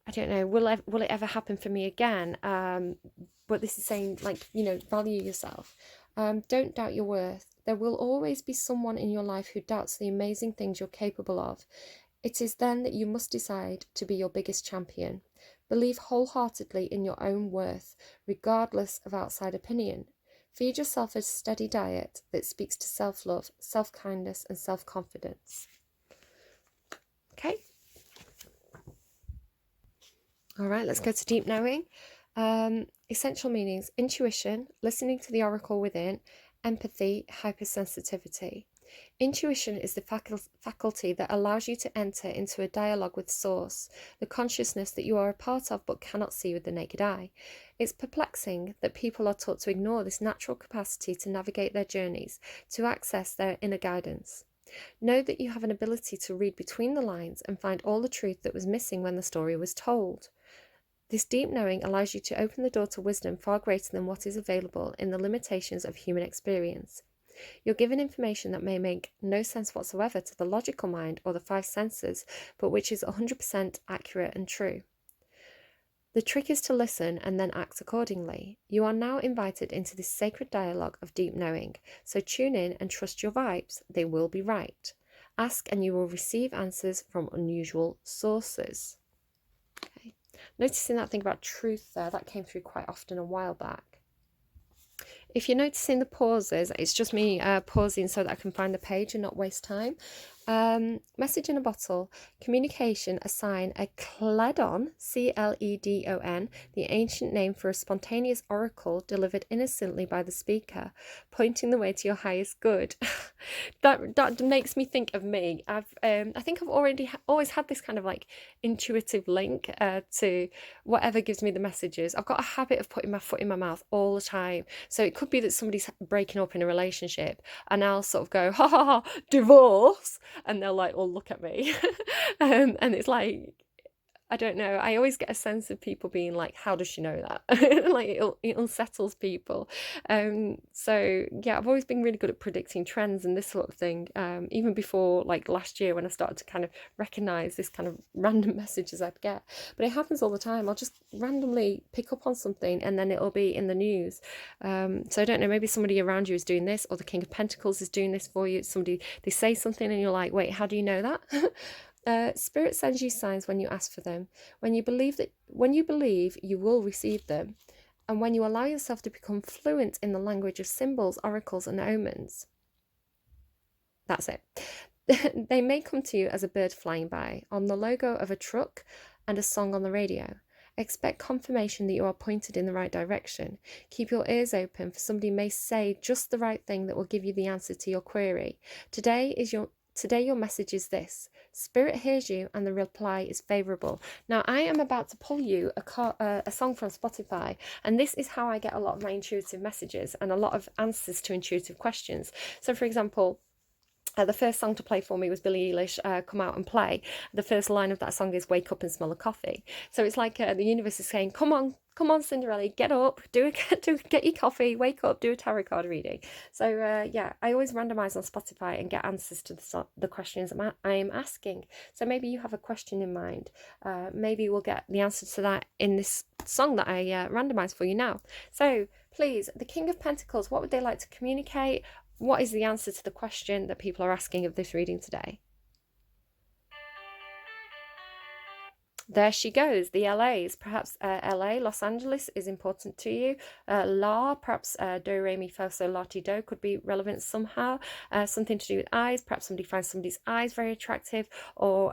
I don't know, will it ever happen for me again? But this is saying, like, you know, value yourself. Don't doubt your worth. There will always be someone in your life who doubts the amazing things you're capable of. It is then that you must decide to be your biggest champion. Believe wholeheartedly in your own worth, regardless of outside opinion. Feed yourself a steady diet that speaks to self-love, self-kindness, and self-confidence. Okay? All right, let's go to deep knowing. Essential meanings: intuition, listening to the oracle within, empathy, hypersensitivity. Intuition is the faculty that allows you to enter into a dialogue with Source, the consciousness that you are a part of but cannot see with the naked eye. It's perplexing that people are taught to ignore this natural capacity to navigate their journeys, to access their inner guidance. Know that you have an ability to read between the lines and find all the truth that was missing when the story was told. This deep knowing allows you to open the door to wisdom far greater than what is available in the limitations of human experience. You're given information that may make no sense whatsoever to the logical mind or the five senses, but which is 100% accurate and true. The trick is to listen and then act accordingly. You are now invited into this sacred dialogue of deep knowing, so tune in and trust your vibes. They will be right. Ask and you will receive answers from unusual sources. Okay. Noticing that thing about truth there, that came through quite often a while back. If you're noticing the pauses, it's just me pausing so that I can find the page and not waste time. Message in a bottle. Communication, a sign, a cledon, C-L-E-D-O-N, the ancient name for a spontaneous oracle delivered innocently by the speaker, pointing the way to your highest good. that makes me think of me. I think I've always had this kind of like intuitive link to whatever gives me the messages. I've got a habit of putting my foot in my mouth all the time. So it could be that somebody's breaking up in a relationship and I'll sort of go, ha ha ha, divorce. And they'll like all look at me. And it's like, I don't know, I always get a sense of people being like, how does she know that? Like it unsettles people. So yeah, I've always been really good at predicting trends and this sort of thing, even before like last year when I started to kind of recognize this kind of random messages I'd get. But it happens all the time. I'll just randomly pick up on something and then it'll be in the news. So I don't know, maybe somebody around you is doing this, or the King of Pentacles is doing this for you. Somebody, they say something and you're like, wait, how do you know that? Spirit sends you signs when you ask for them. When you believe, you will receive them. And when you allow yourself to become fluent in the language of symbols, oracles, and omens, that's it. They may come to you as a bird flying by, on the logo of a truck, and a song on the radio. Expect confirmation that you are pointed in the right direction. Keep your ears open, for somebody may say just the right thing that will give you the answer to your query. Today your message is this: Spirit hears you and the reply is favourable. Now, I am about to pull you a song from Spotify, and this is how I get a lot of my intuitive messages and a lot of answers to intuitive questions. So, for example, the first song to play for me was Billie Eilish, Come Out and Play. The first line of that song is Wake Up and Smell a Coffee. So it's like the universe is saying, come on, Cinderella, get up, get your coffee, wake up, do a tarot card reading. So yeah, I always randomise on Spotify and get answers to the questions I am asking. So maybe you have a question in mind. Maybe we'll get the answer to that in this song that I randomise for you now. So please, the King of Pentacles, what would they like to communicate? What is the answer to the question that people are asking of this reading today? There she goes, the LAs. Perhaps LA, Los Angeles is important to you. La, perhaps do, re, mi, fa, sol, la, ti, do could be relevant somehow. Something to do with eyes. Perhaps somebody finds somebody's eyes very attractive. Or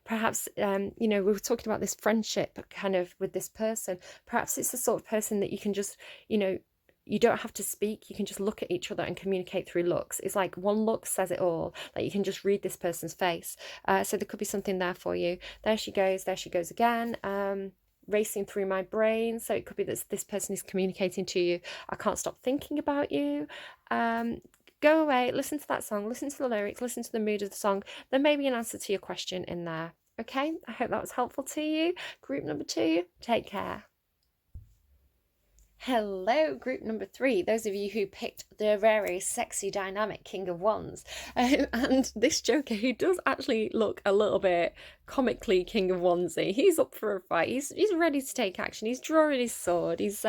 perhaps, you know, we were talking about this friendship kind of with this person. Perhaps it's the sort of person that you can just, you know, you don't have to speak. You can just look at each other and communicate through looks. It's like one look says it all. Like you can just read this person's face. So there could be something there for you. There she goes again. Racing through my brain. So it could be that this person is communicating to you, I can't stop thinking about you. Go away, listen to that song, listen to the lyrics, listen to the mood of the song. There may be an answer to your question in there. Okay, I hope that was helpful to you. Group number 2, take care. Hello, group number 3, those of you who picked the very sexy, dynamic King of Wands. And this Joker, who does actually look a little bit comically King of Wandsy. He's up for a fight. He's ready to take action. He's drawing his sword. He's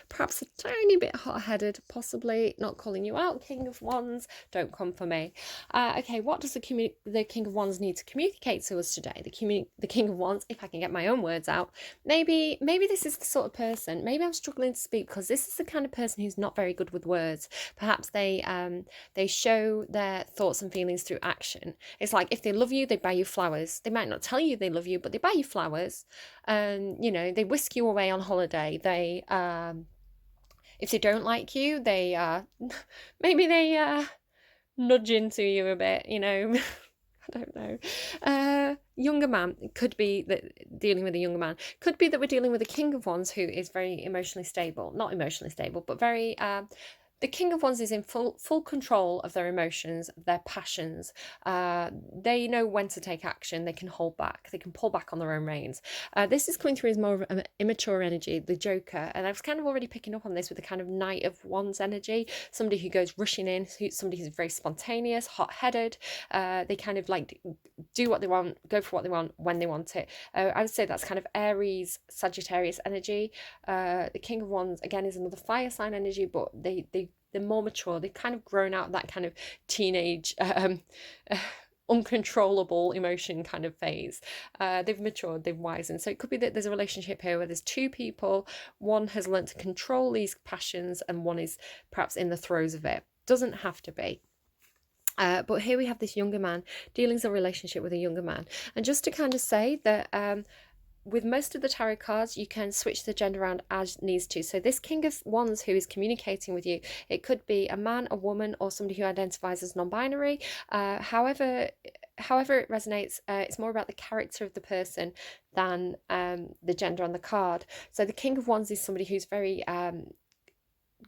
perhaps a tiny bit hot-headed, possibly. Not calling you out, King of Wands. Don't come for me. Okay, what does the King of Wands need to communicate to us today? The King of Wands, if I can get my own words out. Maybe this is the sort of person. Maybe I'm struggling to speak because this is the kind of person who's not very good with words. Perhaps they show their thoughts and feelings through action. It's like if they love you, they buy you flowers. They might not tell you they love you, but they buy you flowers, and they whisk you away on holiday. They if they don't like you, they maybe they nudge into you a bit, I don't know. Younger man, it could be that dealing with a younger man. Could be that we're dealing with a King of Wands who is very emotionally stable. Not emotionally stable, but very... the King of Wands is in full control of their emotions, of their passions. They know when to take action. They can hold back. They can pull back on their own reins. This is coming through as more of an immature energy, the Joker. And I was kind of already picking up on this with the kind of Knight of Wands energy. Somebody who goes rushing in, somebody who's very spontaneous, hot-headed. They kind of like do what they want, go for what they want when they want it. I would say that's kind of Aries, Sagittarius energy. The King of Wands, again, is another fire sign energy, but they're more mature. They've kind of grown out of that kind of teenage, uncontrollable emotion kind of phase. They've matured, they've wizened. So it could be that there's a relationship here where there's two people. One has learned to control these passions and one is perhaps in the throes of it. Doesn't have to be. But here we have this younger man dealing with a relationship with a younger man. And just to kind of say that with most of the tarot cards, you can switch the gender around as needs to. So this King of Wands who is communicating with you, it could be a man, a woman, or somebody who identifies as non-binary. However it resonates, it's more about the character of the person than the gender on the card. So the King of Wands is somebody who's very...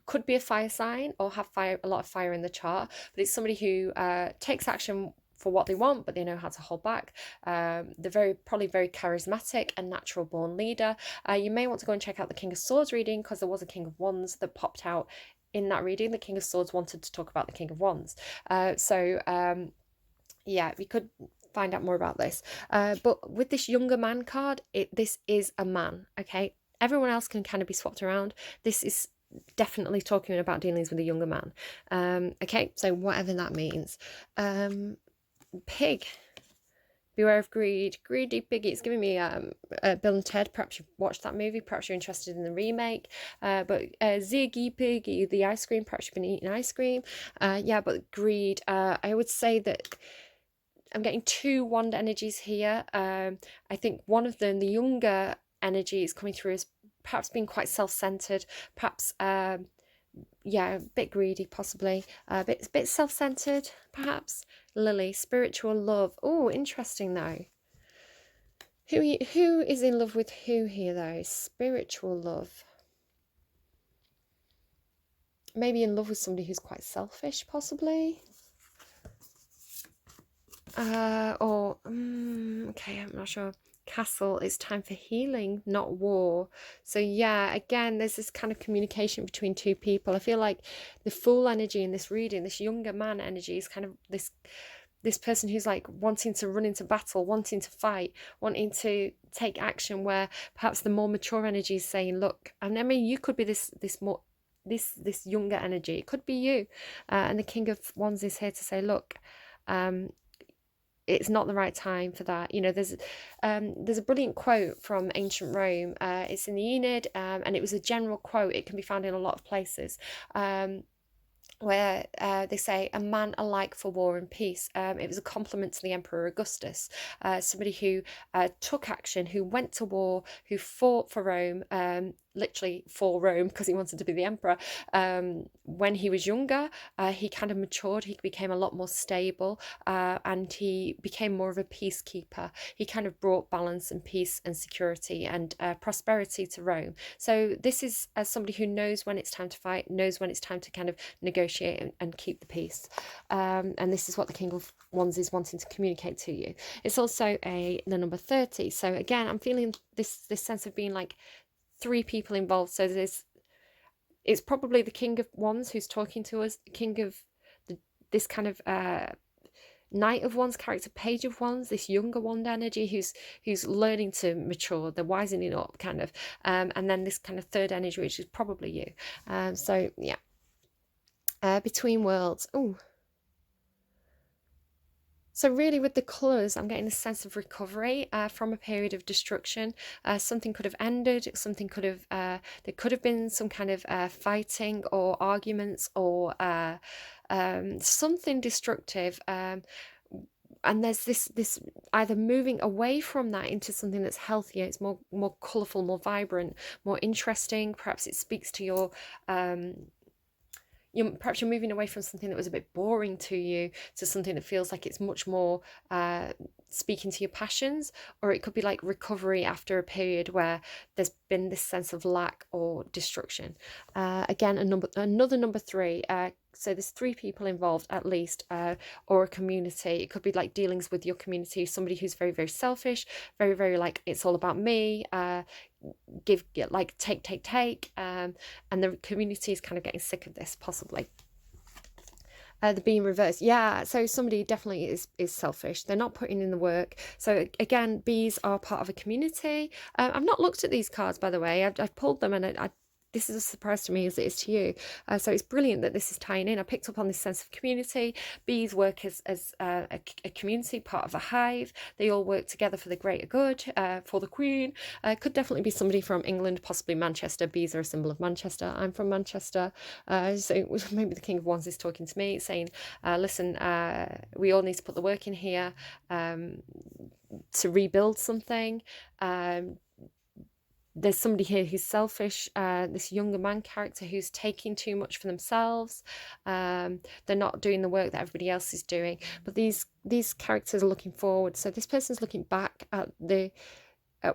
could be a fire sign or have a lot of fire in the chart, but it's somebody who takes action for what they want, but they know how to hold back. They're probably very charismatic and natural born leader. You may want to go and check out the King of Swords reading because there was a King of Wands that popped out in that reading. The King of Swords wanted to talk about the King of Wands. Yeah, we could find out more about this. But with this younger man card, this is a man, okay? Everyone else can kind of be swapped around. This is definitely talking about dealings with a younger man. Okay, so whatever that means. Pig, beware of greed. Greedy piggy. It's giving me Bill and Ted. Perhaps you've watched that movie, perhaps you're interested in the remake. But Ziggy Piggy, the ice cream, perhaps you've been eating ice cream. Yeah, but greed, I would say that I'm getting two wand energies here. I think one of them, the younger energy, is coming through as perhaps being quite self-centered, perhaps yeah, a bit greedy, possibly a bit self-centered, perhaps. Lily, spiritual love. Oh, interesting though. Who is in love with who here though? Spiritual love. Maybe in love with somebody who's quite selfish, possibly. Okay, I'm not sure. Castle, it's time for healing, not war. So yeah, again, there's this kind of communication between two people. I feel like the Fool energy in this reading, this younger man energy, is kind of this person who's like wanting to run into battle, wanting to fight, wanting to take action, where perhaps the more mature energy is saying, look, and I mean, you could be this younger energy. It could be you. And the King of Wands is here to say, look, it's not the right time for that. There's a brilliant quote from ancient Rome. It's in the Aeneid, and it was a general quote. It can be found in a lot of places, where they say, a man alike for war and peace. It was a compliment to the Emperor Augustus, somebody who took action, who went to war, who fought for Rome, literally for Rome because he wanted to be the emperor. When he was younger, he kind of matured, he became a lot more stable, and he became more of a peacekeeper. He kind of brought balance and peace and security and prosperity to Rome. So this is as somebody who knows when it's time to fight, knows when it's time to kind of negotiate and keep the peace. And this is what the King of Wands is wanting to communicate to you. It's also the number 30. So again, I'm feeling this sense of being like 3 people involved. So it's probably the King of Wands who's talking to us, King of this kind of Knight of Wands character, Page of Wands, this younger wand energy who's learning to mature, they're wisening up kind of, and then this kind of third energy, which is probably you. So yeah, between worlds. Oh, so really with the colours, I'm getting a sense of recovery from a period of destruction. Something could have ended, something could have, there could have been some kind of fighting or arguments or something destructive. And there's this either moving away from that into something that's healthier, it's more colourful, more vibrant, more interesting. Perhaps it speaks to your perhaps you're moving away from something that was a bit boring to you to something that feels like it's much more speaking to your passions, or it could be like recovery after a period where there's been this sense of lack or destruction. Again, another number 3. So there's 3 people involved at least, or a community. It could be like dealings with your community, somebody who's very, very selfish, very, very like it's all about me, give, like take, and the community is kind of getting sick of this, possibly. The being reversed, yeah, so somebody definitely is selfish, they're not putting in the work. So again, bees are part of a community. I've not looked at these cards, by the way. I've pulled them, and I this is a surprise to me as it is to you. So it's brilliant that this is tying in. I picked up on this sense of community. Bees work as a community, part of a hive. They all work together for the greater good, for the Queen. Could definitely be somebody from England, possibly Manchester. Bees are a symbol of Manchester. I'm from Manchester. So maybe the King of Wands is talking to me, saying, listen, we all need to put the work in here to rebuild something. There's somebody here who's selfish, this younger man character who's taking too much for themselves. They're not doing the work that everybody else is doing, but these characters are looking forward. So this person's looking back at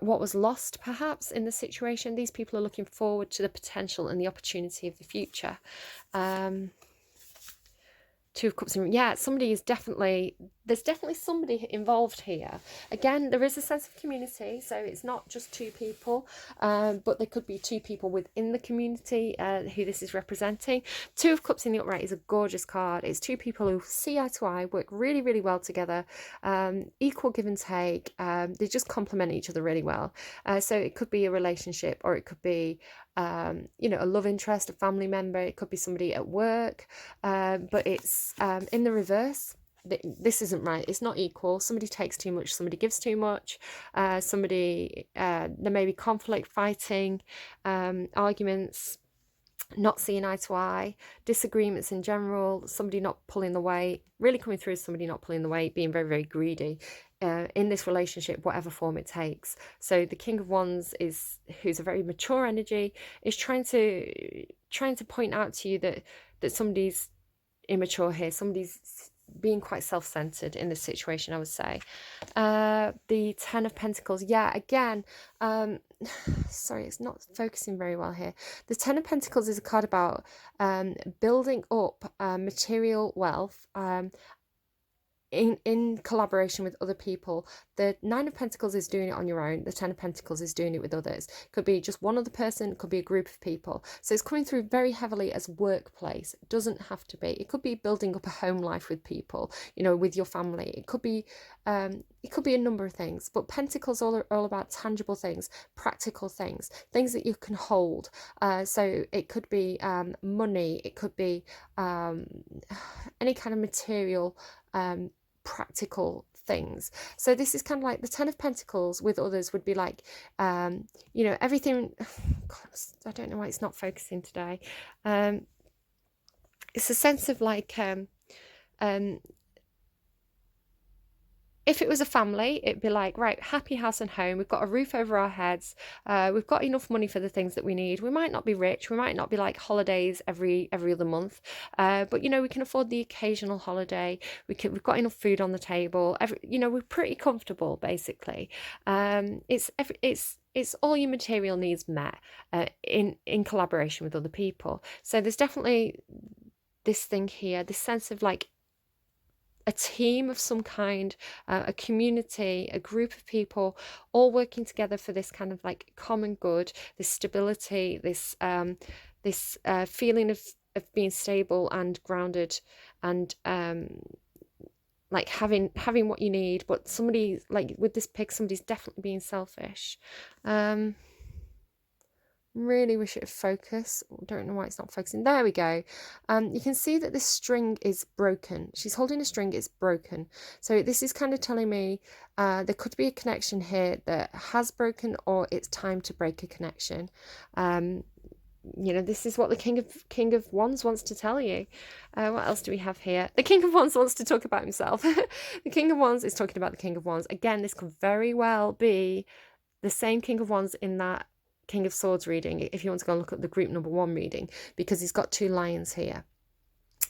what was lost perhaps in the situation. These people are looking forward to the potential and the opportunity of the future. 2 of Cups in, yeah, there's definitely somebody involved here. Again, there is a sense of community, so it's not just 2 people, but there could be 2 people within the community who this is representing. 2 of Cups in the upright is a gorgeous card. It's 2 people who see eye to eye, work really, really well together, equal give and take. They just complement each other really well. So it could be a relationship, or it could be a love interest, a family member. It could be somebody at work, but it's in the reverse. This isn't right. It's not equal. Somebody takes too much, somebody gives too much. There may be conflict, fighting, arguments, not seeing eye to eye, disagreements in general, somebody not pulling the weight, really coming through as somebody not pulling the weight, being very, very greedy in this relationship, whatever form it takes. So the King of Wands who's a very mature energy, is trying to point out to you that somebody's immature here, somebody's being quite self-centered in this situation, I would say. The 10 of Pentacles, yeah, again, sorry, it's not focusing very well here. The 10 of Pentacles is a card about building up material wealth, in collaboration with other people. The 9 of Pentacles is doing it on your own. The 10 of Pentacles is doing it with others. Could be just one other person, could be a group of people. So it's coming through very heavily as workplace. It doesn't have to be. It could be building up a home life with people, with your family. It could be a number of things, but Pentacles are all about tangible things, practical things that you can hold. So it could be money, it could be any kind of material, practical things. So this is kind of like the 10 of Pentacles with others would be like, everything. God, I don't know why it's not focusing today. It's a sense of like, If it was a family, it'd be like, right, happy house and home. We've got a roof over our heads. We've got enough money for the things that we need. We might not be rich. We might not be like holidays every other month. But you know, we can afford the occasional holiday. We've got enough food on the table. You know, we're pretty comfortable basically. It's all your material needs met in collaboration with other people. So there's definitely this thing here, this sense of like a team of some kind, a community, a group of people all working together for this kind of like common good, this stability, this feeling of being stable and grounded, and like having what you need. But somebody, like with this pig, somebody's definitely being selfish. Really wish it would focus. Don't know why it's not focusing. There we go. You can see that this string is broken. She's holding a string, it's broken. So this is kind of telling me there could be a connection here that has broken, or it's time to break a connection. You know, this is what the King of Wands wants to tell you. What else do we have here? The King of Wands wants to talk about himself. The King of Wands is talking about the King of Wands. Again, this could very well be the same King of Wands in that King of Swords reading, if you want to go and look at the group number 1 reading, because he's got 2 lions here.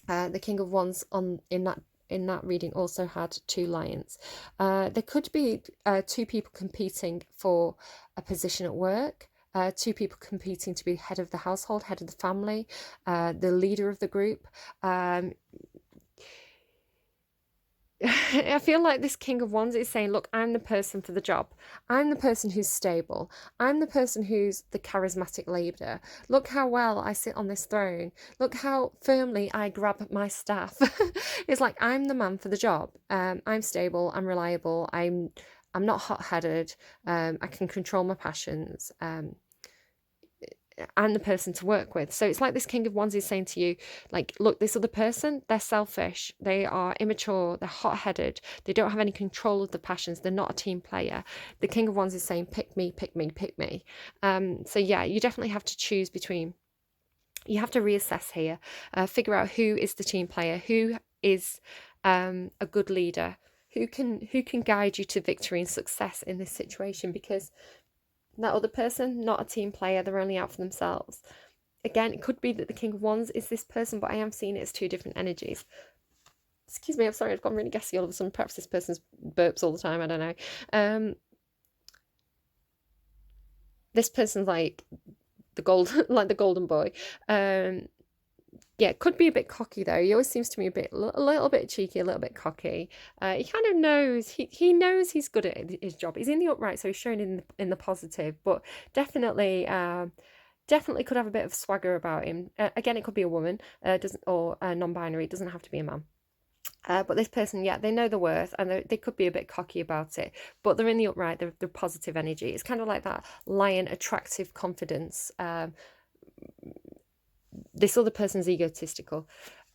The King of Wands in that reading also had 2 lions. There could be 2 people competing for a position at work. 2 people competing to be head of the household, head of the family, the leader of the group. I feel like this King of Wands is saying, look, I'm the person for the job. I'm the person who's stable. I'm the person who's the charismatic leader. Look how well I sit on this throne. Look how firmly I grab my staff. It's like, I'm the man for the job. I'm stable. I'm reliable. I'm not hot-headed. I can control my passions. I'm the person to work with. So it's like this King of Wands is saying to you, like, look, this other person, they're selfish, they are immature, they're hot-headed, they don't have any control of the passions, they're not a team player. The King of Wands is saying, pick me, pick me, pick me. So yeah, you definitely have to choose between, you have to reassess here, figure out who is the team player, who is a good leader, who can guide you to victory and success in this situation, because that other person, not a team player, they're only out for themselves. Again, it could be that the King of Wands is this person, but I am seeing it as 2 different energies. Excuse me, I'm sorry, I've gone really gassy all of a sudden. Perhaps this person's burps all the time, I don't know. This person's like the golden boy. Yeah, it could be a bit cocky though. He always seems to me a little bit cheeky, a little bit cocky. He kind of knows, he knows he's good at his job. He's in the upright, so he's showing in the positive, but definitely could have a bit of swagger about him. Again, it could be a woman, or non-binary. It doesn't have to be a man. But this person, yeah, they know their worth, and they could be a bit cocky about it, but they're in the upright, they're positive energy. It's kind of like that lion attractive confidence. This other person's egotistical.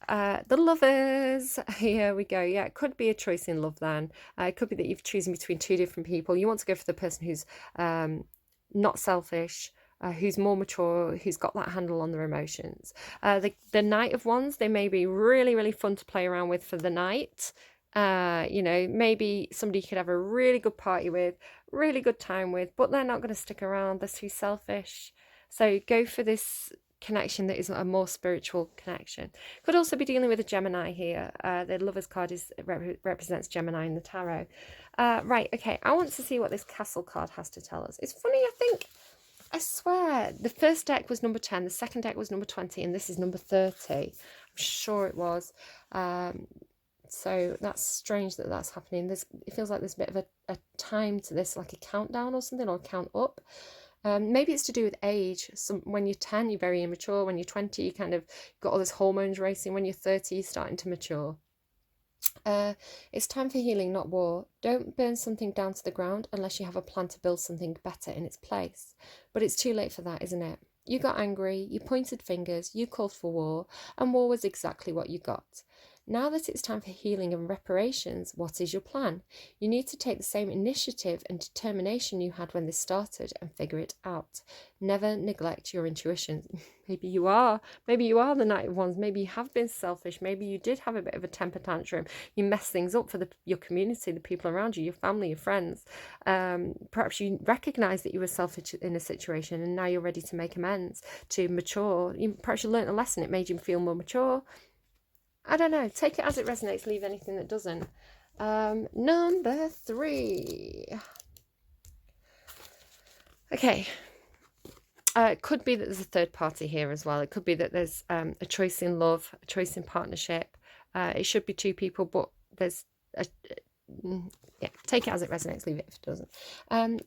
The lovers, here we go. Yeah, it could be a choice in love then. It could be that you've chosen between 2 different people. You want to go for the person who's not selfish, who's more mature, who's got that handle on their emotions. The Knight of Wands, they may be really, really fun to play around with for the night. You know, maybe somebody you could have a really good party with, really good time with, but they're not going to stick around. They're too selfish. So go for this connection that is a more spiritual connection. Could also be dealing with a Gemini here. The Lover's card represents Gemini in the tarot. Right, okay, I want to see what this Castle card has to tell us. It's funny, I swear, the first deck was number 10, the second deck was number 20, and this is number 30. I'm sure it was. So that's strange that that's happening. It feels like there's a bit of a time to this, like a countdown or something, or a count up. Maybe it's to do with age. When you're 10, you're very immature. When you're 20, you kind of got all this hormones racing. When you're 30, you're starting to mature. It's time for healing, not war. Don't burn something down to the ground unless you have a plan to build something better in its place. But it's too late for that, isn't it? You got angry, you pointed fingers, you called for war, and war was exactly what you got. Now that it's time for healing and reparations, what is your plan? You need to take the same initiative and determination you had when this started and figure it out. Never neglect your intuition. Maybe you are. Maybe you are the Knight of Wands. Maybe you have been selfish. Maybe you did have a bit of a temper tantrum. You mess things up for your community, the people around you, your family, your friends. Perhaps you recognize that you were selfish in a situation and now you're ready to make amends, to mature. Perhaps you learned a lesson. It made you feel more mature. I don't know. Take it as it resonates. Leave anything that doesn't. Number 3. Okay. It could be that there's a third party here as well. It could be that there's a choice in love, a choice in partnership. It should be 2 people, but there's a... yeah, take it as it resonates, leave it if it doesn't.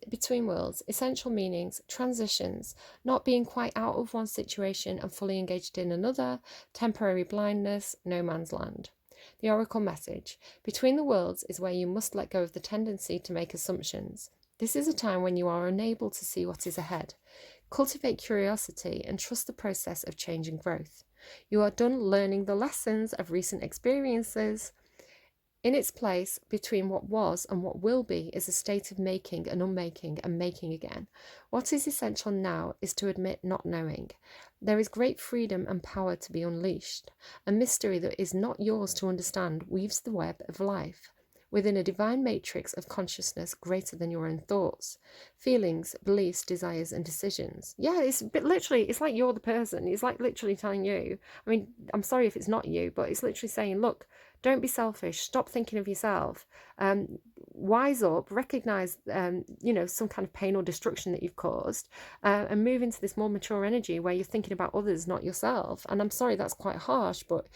Between worlds, essential meanings, transitions, not being quite out of one situation and fully engaged in another, temporary blindness, no man's land. The oracle message, between the worlds is where you must let go of the tendency to make assumptions. This is a time when you are unable to see what is ahead. Cultivate curiosity and trust the process of change and growth. You are done learning the lessons of recent experiences. In its place, between what was and what will be, is a state of making and unmaking and making again. What is essential now is to admit not knowing. There is great freedom and power to be unleashed. A mystery that is not yours to understand weaves the web of life within a divine matrix of consciousness greater than your own thoughts, feelings, beliefs, desires, and decisions. Yeah, it's literally, it's like you're the person. It's like literally telling you, I mean, I'm sorry if it's not you, but it's literally saying, look, don't be selfish. Stop thinking of yourself. Wise up, recognize, some kind of pain or destruction that you've caused, and move into this more mature energy where you're thinking about others, not yourself. And I'm sorry, that's quite harsh, but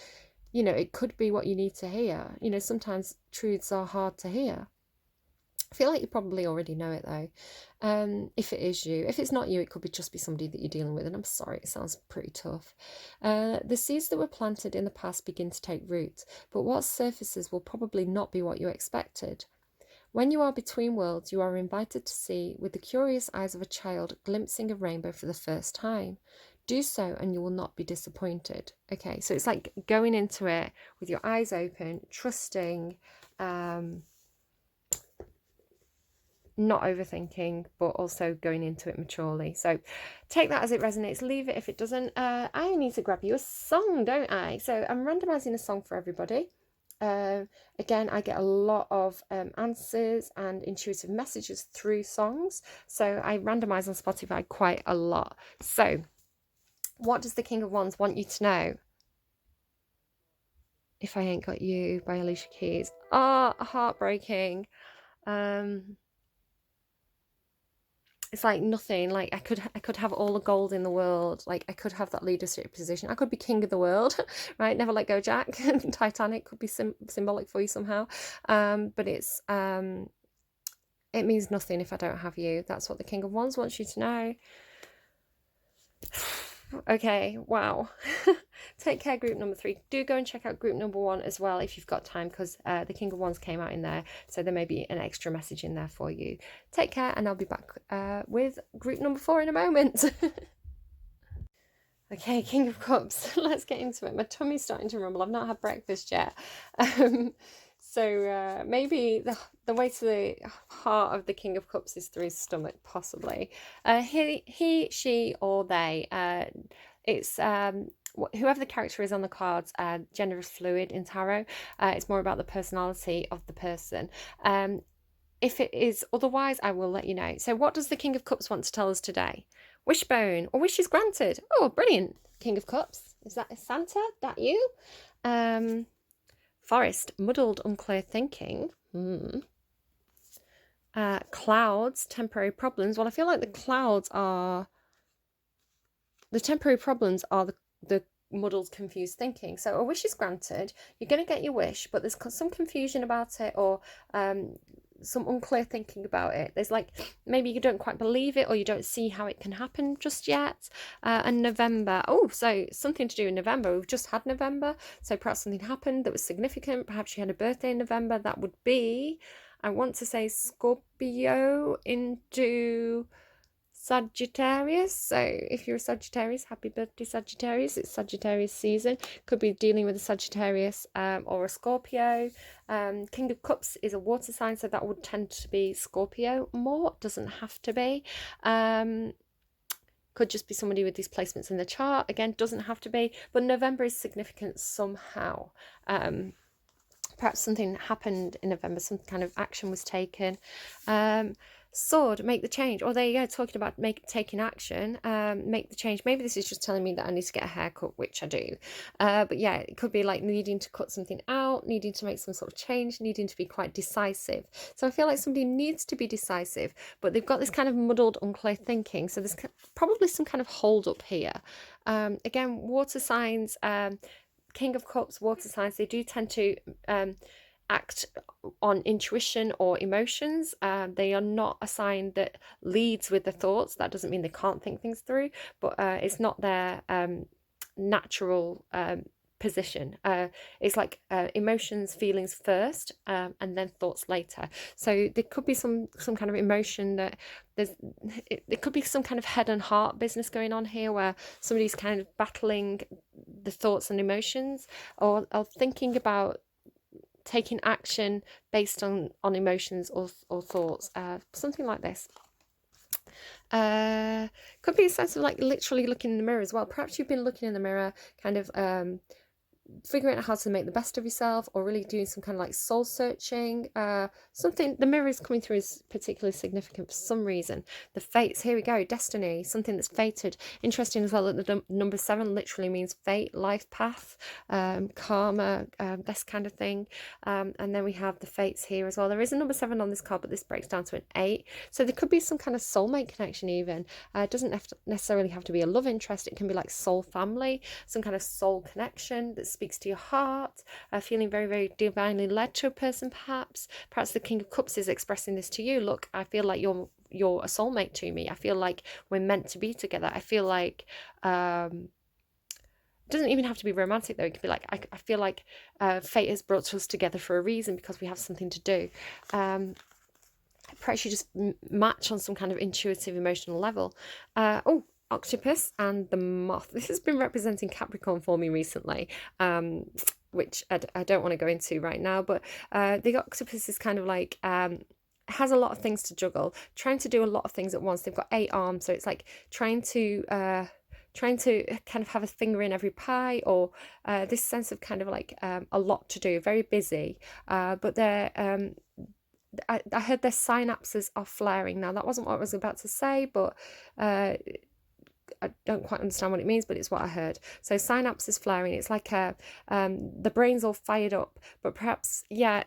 it could be what you need to hear. Sometimes truths are hard to hear. I feel like you probably already know it though. If it is you. If it's not you, it could just be somebody that you're dealing with. And I'm sorry, it sounds pretty tough. The seeds that were planted in the past begin to take root, but what surfaces will probably not be what you expected. When you are between worlds, you are invited to see, with the curious eyes of a child glimpsing a rainbow for the first time. Do so and you will not be disappointed. Okay, so it's like going into it with your eyes open, trusting, not overthinking, but also going into it maturely. So take that as it resonates, leave it if it doesn't. I need to grab you a song, don't I? So I'm randomizing a song for everybody. Again, I get a lot of answers and intuitive messages through songs, so I randomize on Spotify quite a lot. So what does the King of Wands want you to know? If I Ain't Got You by Alicia Keys. Heartbreaking. It's like nothing. Like I could have all the gold in the world. Like I could have that leadership position. I could be king of the world, right? Never let go, Jack. Titanic could be symbolic for you somehow. But it means nothing if I don't have you. That's what the King of Wands wants you to know. Okay, wow. Take care, group number 3. Do go and check out group number 1 as well if you've got time, because the King of Wands came out in there, so there may be an extra message in there for you. Take care, and I'll be back with group number 4 in a moment. Okay, King of Cups. Let's get into it. My tummy's starting to rumble. I've not had breakfast yet. So maybe the way to the heart of the King of Cups is through his stomach, possibly. He, she, or they. It's whoever the character is on the cards. Gender is fluid in tarot. It's more about the personality of the person. If it is otherwise, I will let you know. So what does the King of Cups want to tell us today? Wishbone or wishes granted. Oh, brilliant. King of Cups. Is that Santa? That you? Forest, muddled, unclear thinking. Clouds, temporary problems. Well, I feel like the temporary problems are the muddled, confused thinking. So a wish is granted. You're going to get your wish, but there's some confusion about it, or some unclear thinking about it. There's like, maybe you don't quite believe it, or you don't see how it can happen just yet. And November, so something to do in November. We've just had November, so perhaps something happened that was significant. Perhaps you had a birthday in November. That would be, I want to say, Scorpio into Sagittarius. So if you're a Sagittarius, happy birthday Sagittarius. It's Sagittarius season. Could be dealing with a Sagittarius or a Scorpio. King of Cups is a water sign, so that would tend to be Scorpio more. Doesn't have to be. Could just be somebody with these placements in the chart. Again, doesn't have to be. But November is significant somehow. Perhaps something happened in November, some kind of action was taken. Sword, make the change. Or there you go, talking about taking action, make the change. Maybe this is just telling me that I need to get a haircut, which I do. But yeah, it could be like needing to cut something out, needing to make some sort of change, needing to be quite decisive. So I feel like somebody needs to be decisive, but they've got this kind of muddled, unclear thinking. So there's probably some kind of hold up here. Again, water signs, King of Cups, water signs, they do tend to act on intuition or emotions. They are not a sign that leads with the thoughts. That doesn't mean they can't think things through, but it's not their natural position. It's like emotions, feelings first, and then thoughts later. So there could be some kind of emotion that it could be some kind of head and heart business going on here, where somebody's kind of battling the thoughts and emotions, or thinking about taking action based on emotions or thoughts, something like this. Could be a sense of like literally looking in the mirror as well. Perhaps you've been looking in the mirror, kind of figuring out how to make the best of yourself, or really doing some kind of like soul searching. Something, the mirror is coming through is particularly significant for some reason. The fates, here we go, destiny, something that's fated. Interesting as well that the number 7 literally means fate, life path, karma, this kind of thing. And then we have the fates here as well. There is a number 7 on this card, but this breaks down to an 8. So there could be some kind of soulmate connection even. It doesn't necessarily have to be a love interest. It can be like soul family, some kind of soul connection that speaks to your heart, feeling very, very divinely led to a person, perhaps the King of Cups is expressing this to you. Look, I feel like you're a soulmate to me. I feel like we're meant to be together. I feel like it doesn't even have to be romantic though. It could be like I feel like fate has brought us together for a reason, because we have something to do. Perhaps you just match on some kind of intuitive emotional level. Octopus and the moth. This has been representing Capricorn for me recently, which I don't want to go into right now, but the octopus is kind of like has a lot of things to juggle, trying to do a lot of things at once. They've got 8 arms, so it's like trying to kind of have a finger in every pie, or this sense of kind of like a lot to do, very busy, but they're I heard their synapses are flaring. Now that wasn't what I was about to say, but I don't quite understand what it means, but it's what I heard. So synapses flaring, it's like the brain's all fired up, but perhaps, yeah,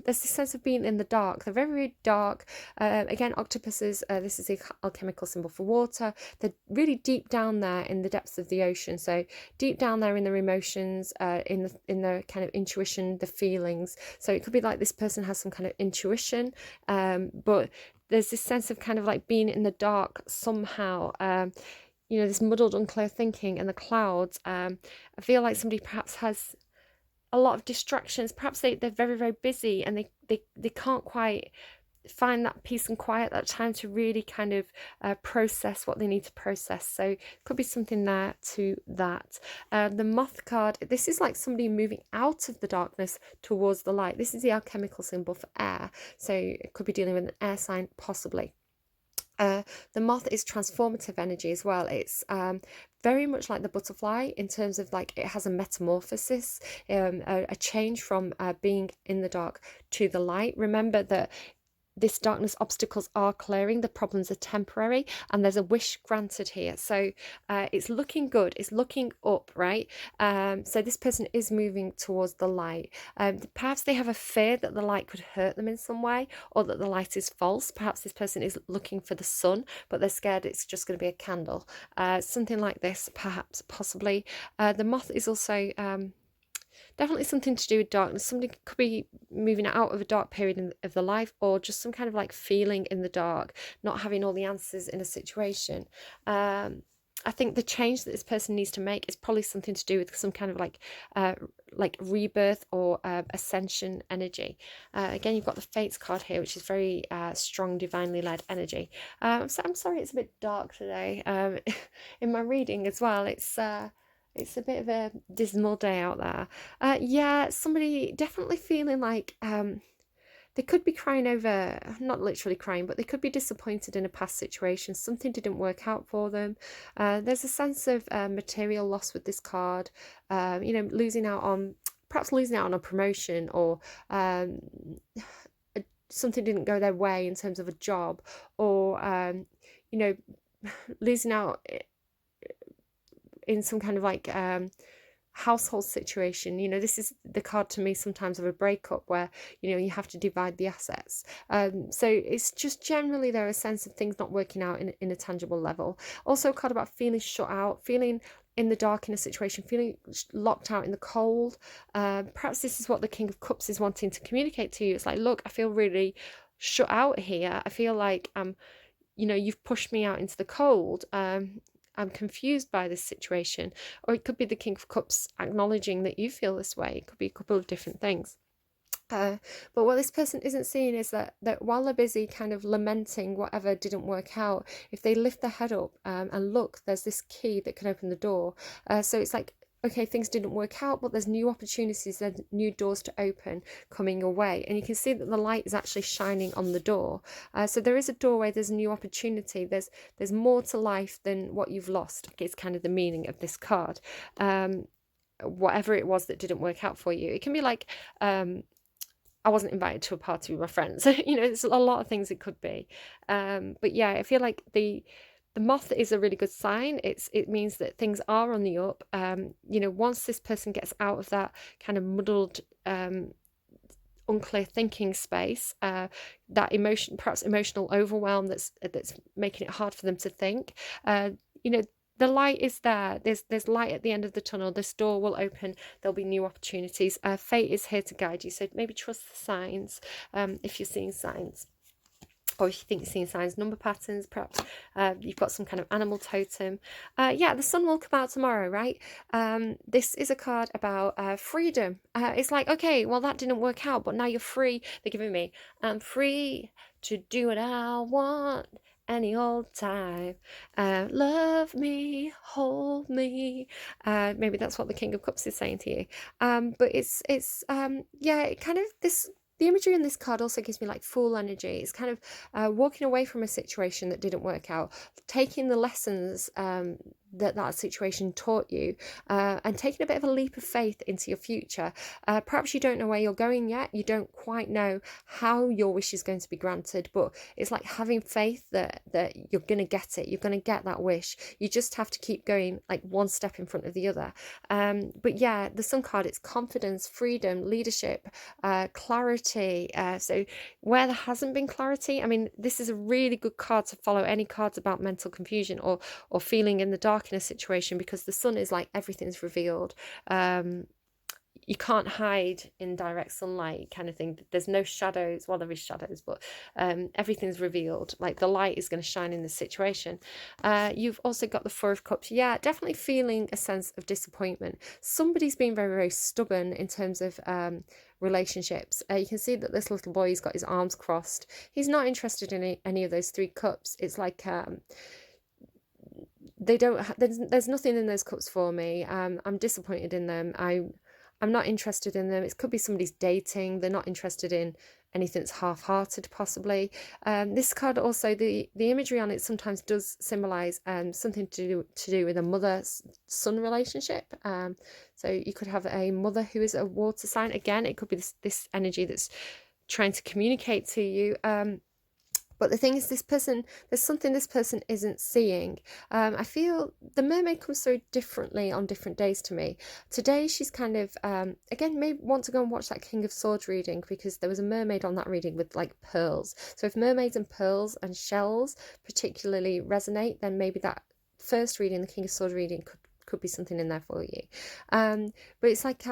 there's this sense of being in the dark. They're very, very dark. Again, octopuses, this is the alchemical symbol for water. They're really deep down there in the depths of the ocean. So deep down there in their emotions, in the kind of intuition, the feelings. So it could be like this person has some kind of intuition, but there's this sense of kind of like being in the dark somehow. This muddled, unclear thinking and the clouds. I feel like somebody perhaps has a lot of distractions. Perhaps they're very, very busy, and they can't quite find that peace and quiet, that time to really kind of process what they need to process. So it could be something there to that. The moth card, this is like somebody moving out of the darkness towards the light. This is the alchemical symbol for air. So it could be dealing with an air sign, possibly. The moth is transformative energy as well. It's very much like the butterfly in terms of like it has a metamorphosis, a change from being in the dark to the light. Remember that this darkness obstacles are clearing, the problems are temporary, and there's a wish granted here. So it's looking good, it's looking up, right? So this person is moving towards the light. Perhaps they have a fear that the light could hurt them in some way, or that the light is false. Perhaps this person is looking for the sun, but they're scared it's just going to be a candle. Something like this, perhaps, possibly. The moth is also definitely something to do with darkness. Somebody could be moving out of a dark period of their life, or just some kind of like feeling in the dark, not having all the answers in a situation. I think the change that this person needs to make is probably something to do with some kind of like like rebirth or ascension energy. Again, you've got the Fates card here, which is very strong, divinely led energy. So I'm sorry it's a bit dark today in my reading as well. It's a bit of a dismal day out there. Yeah, somebody definitely feeling like they could be crying over, not literally crying, but they could be disappointed in a past situation. Something didn't work out for them. There's a sense of material loss with this card. You know, perhaps losing out on a promotion, or something didn't go their way in terms of a job, or you know, losing out in some kind of like household situation. You know, this is the card to me sometimes of a breakup where, you know, you have to divide the assets. So it's just generally there a sense of things not working out in a tangible level. Also a card about feeling shut out, feeling in the dark in a situation, feeling locked out in the cold. Perhaps this is what the King of Cups is wanting to communicate to you. It's like, look, I feel really shut out here. I feel like you know, you've pushed me out into the cold. I'm confused by this situation. Or it could be the King of Cups acknowledging that you feel this way. It could be a couple of different things. But what this person isn't seeing is that while they're busy kind of lamenting whatever didn't work out, if they lift their head up and look, there's this key that can open the door. So it's like, okay, things didn't work out, but there's new opportunities, there's new doors to open coming your way. And you can see that the light is actually shining on the door. So there is a doorway, there's a new opportunity, there's more to life than what you've lost. It's kind of the meaning of this card. Whatever it was that didn't work out for you. It can be like, I wasn't invited to a party with my friends. You know, there's a lot of things it could be. But yeah, I feel like the moth is a really good sign. It means that things are on the up. You know, once this person gets out of that kind of muddled, unclear thinking space, that emotion, perhaps emotional overwhelm that's making it hard for them to think, you know, the light is there. There's light at the end of the tunnel. This door will open. There'll be new opportunities. Fate is here to guide you. So maybe trust the signs if you're seeing signs. Or if you think you're seeing signs, number patterns, perhaps you've got some kind of animal totem. Yeah, the sun will come out tomorrow, right? This is a card about freedom. It's like, okay, well, that didn't work out, but now you're free. They're giving me, I'm free to do what I want any old time. Love me, hold me. Maybe that's what the King of Cups is saying to you. But it's yeah, it kind of this. The imagery in this card also gives me like fool energy. It's kind of walking away from a situation that didn't work out, taking the lessons that situation taught you, and taking a bit of a leap of faith into your future. Perhaps you don't know where you're going yet. You don't quite know how your wish is going to be granted, but it's like having faith that you're going to get it. You're going to get that wish. You just have to keep going like one step in front of the other. But yeah, the Sun card, it's confidence, freedom, leadership, clarity. So where there hasn't been clarity, I mean, this is a really good card to follow any cards about mental confusion or feeling in the dark in a situation, because the sun is like everything's revealed. You can't hide in direct sunlight kind of thing. There's no shadows. Well, there is shadows, but everything's revealed. Like the light is going to shine in this situation. You've also got the Four of Cups. Yeah, definitely feeling a sense of disappointment. Somebody's been very, very stubborn in terms of relationships. You can see that this little boy, he's got his arms crossed. He's not interested in any of those three cups. It's like they don't there's nothing in those cups for me. I'm disappointed in them. I'm not interested in them. It could be somebody's dating. They're not interested in anything that's half-hearted, possibly. This card also, the imagery on it sometimes does symbolize something to do with a mother-son relationship. So you could have a mother who is a water sign. Again, it could be this energy that's trying to communicate to you. But the thing is, there's something this person isn't seeing. I feel the mermaid comes through differently on different days to me. Today, she's kind of, again, may want to go and watch that King of Swords reading, because there was a mermaid on that reading with like pearls. So if mermaids and pearls and shells particularly resonate, then maybe that first reading, the King of Swords reading, could be something in there for you. But it's like,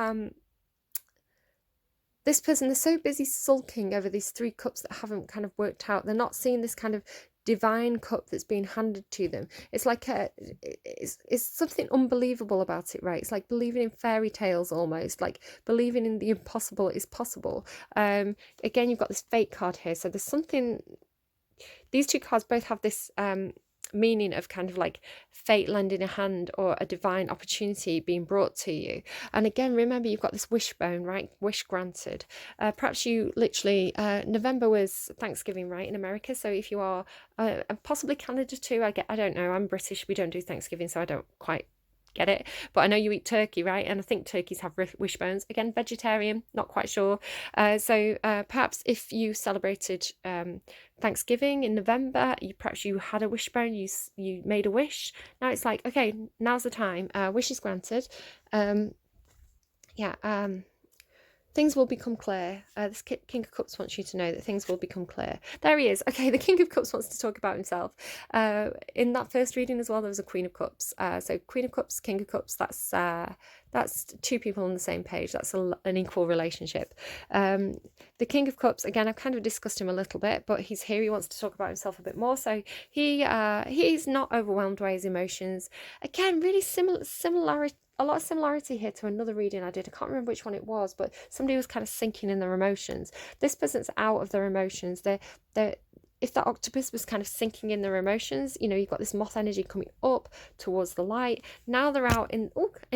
this person, they're so busy sulking over these three cups that haven't kind of worked out. They're not seeing this kind of divine cup that's being handed to them. It's like it's something unbelievable about it, right? It's like believing in fairy tales almost, like believing in the impossible is possible. Again, you've got this fate card here, so there's something. These two cards both have this meaning of kind of like fate lending a hand or a divine opportunity being brought to you. And again, remember, you've got this wishbone, right? Wish granted. Perhaps you literally, November was Thanksgiving, right, in America. So if you are, possibly Canada too, I don't know. I'm British. We don't do Thanksgiving, so I don't quite get it, but I know you eat turkey, right? And I think turkeys have wishbones. Again, vegetarian, not quite sure. So perhaps if you celebrated Thanksgiving in November, perhaps you had a wishbone, you made a wish. Now it's like, okay, now's the time. Wish is granted. Things will become clear. This King of Cups wants you to know that things will become clear. There he is. Okay, the King of Cups wants to talk about himself. In that first reading as well, there was a Queen of Cups. So Queen of Cups, King of Cups, that's two people on the same page. That's an equal relationship. The King of Cups, again, I've kind of discussed him a little bit, but he's here. He wants to talk about himself a bit more. So he's not overwhelmed by his emotions. Again, really similarity. A lot of similarity here to another reading I did. I can't remember which one it was, but somebody was kind of sinking in their emotions. This person's out of their emotions. If that octopus was kind of sinking in their emotions, you've got this moth energy coming up towards the light. Now they're out in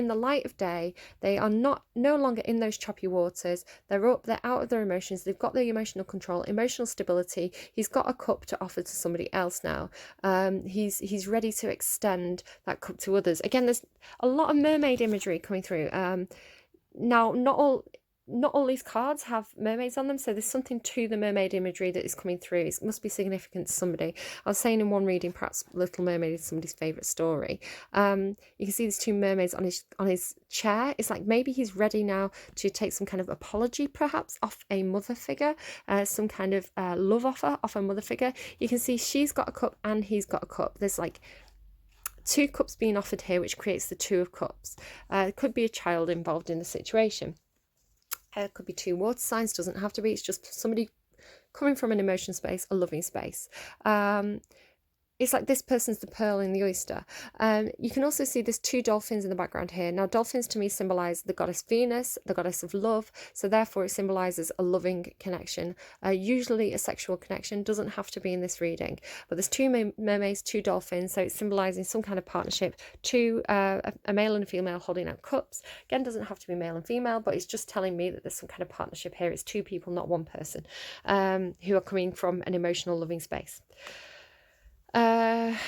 the light of day. They are no longer in those choppy waters. They're out of their emotions. They've got their emotional control, emotional stability. He's got a cup to offer to somebody else now. He's ready to extend that cup to others. Again, there's a lot of mermaid imagery coming through. Now, not all these cards have mermaids on them, so there's something to the mermaid imagery that is coming through. It must be significant to somebody. I was saying in one reading, perhaps Little Mermaid is somebody's favourite story. You can see these two mermaids on his chair. It's like maybe he's ready now to take some kind of apology, perhaps, off a mother figure, some kind of love offer off a mother figure. You can see she's got a cup and he's got a cup. There's like two cups being offered here, which creates the Two of Cups. There could be a child involved in the situation. It could be two water signs, doesn't have to be. It's just somebody coming from an emotion space, a loving space. It's like this person's the pearl in the oyster. You can also see there's two dolphins in the background here. Now, dolphins to me symbolize the goddess Venus, the goddess of love. So therefore, it symbolizes a loving connection. Usually a sexual connection, doesn't have to be in this reading. But there's two mermaids, two dolphins. So it's symbolizing some kind of partnership. A male and a female holding out cups. Again, doesn't have to be male and female, but it's just telling me that there's some kind of partnership here. It's two people, not one person, who are coming from an emotional, loving space. Five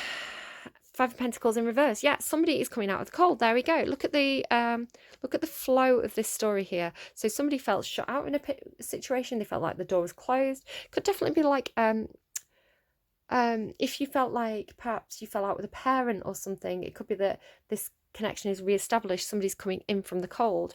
of Pentacles in reverse. Yeah, somebody is coming out of the cold. There we go. Look at the flow of this story here. So somebody felt shut out in a situation. They felt like the door was closed. Could definitely be like if you felt like perhaps you fell out with a parent or something. It could be that this connection is re-established. Somebody's coming in from the cold.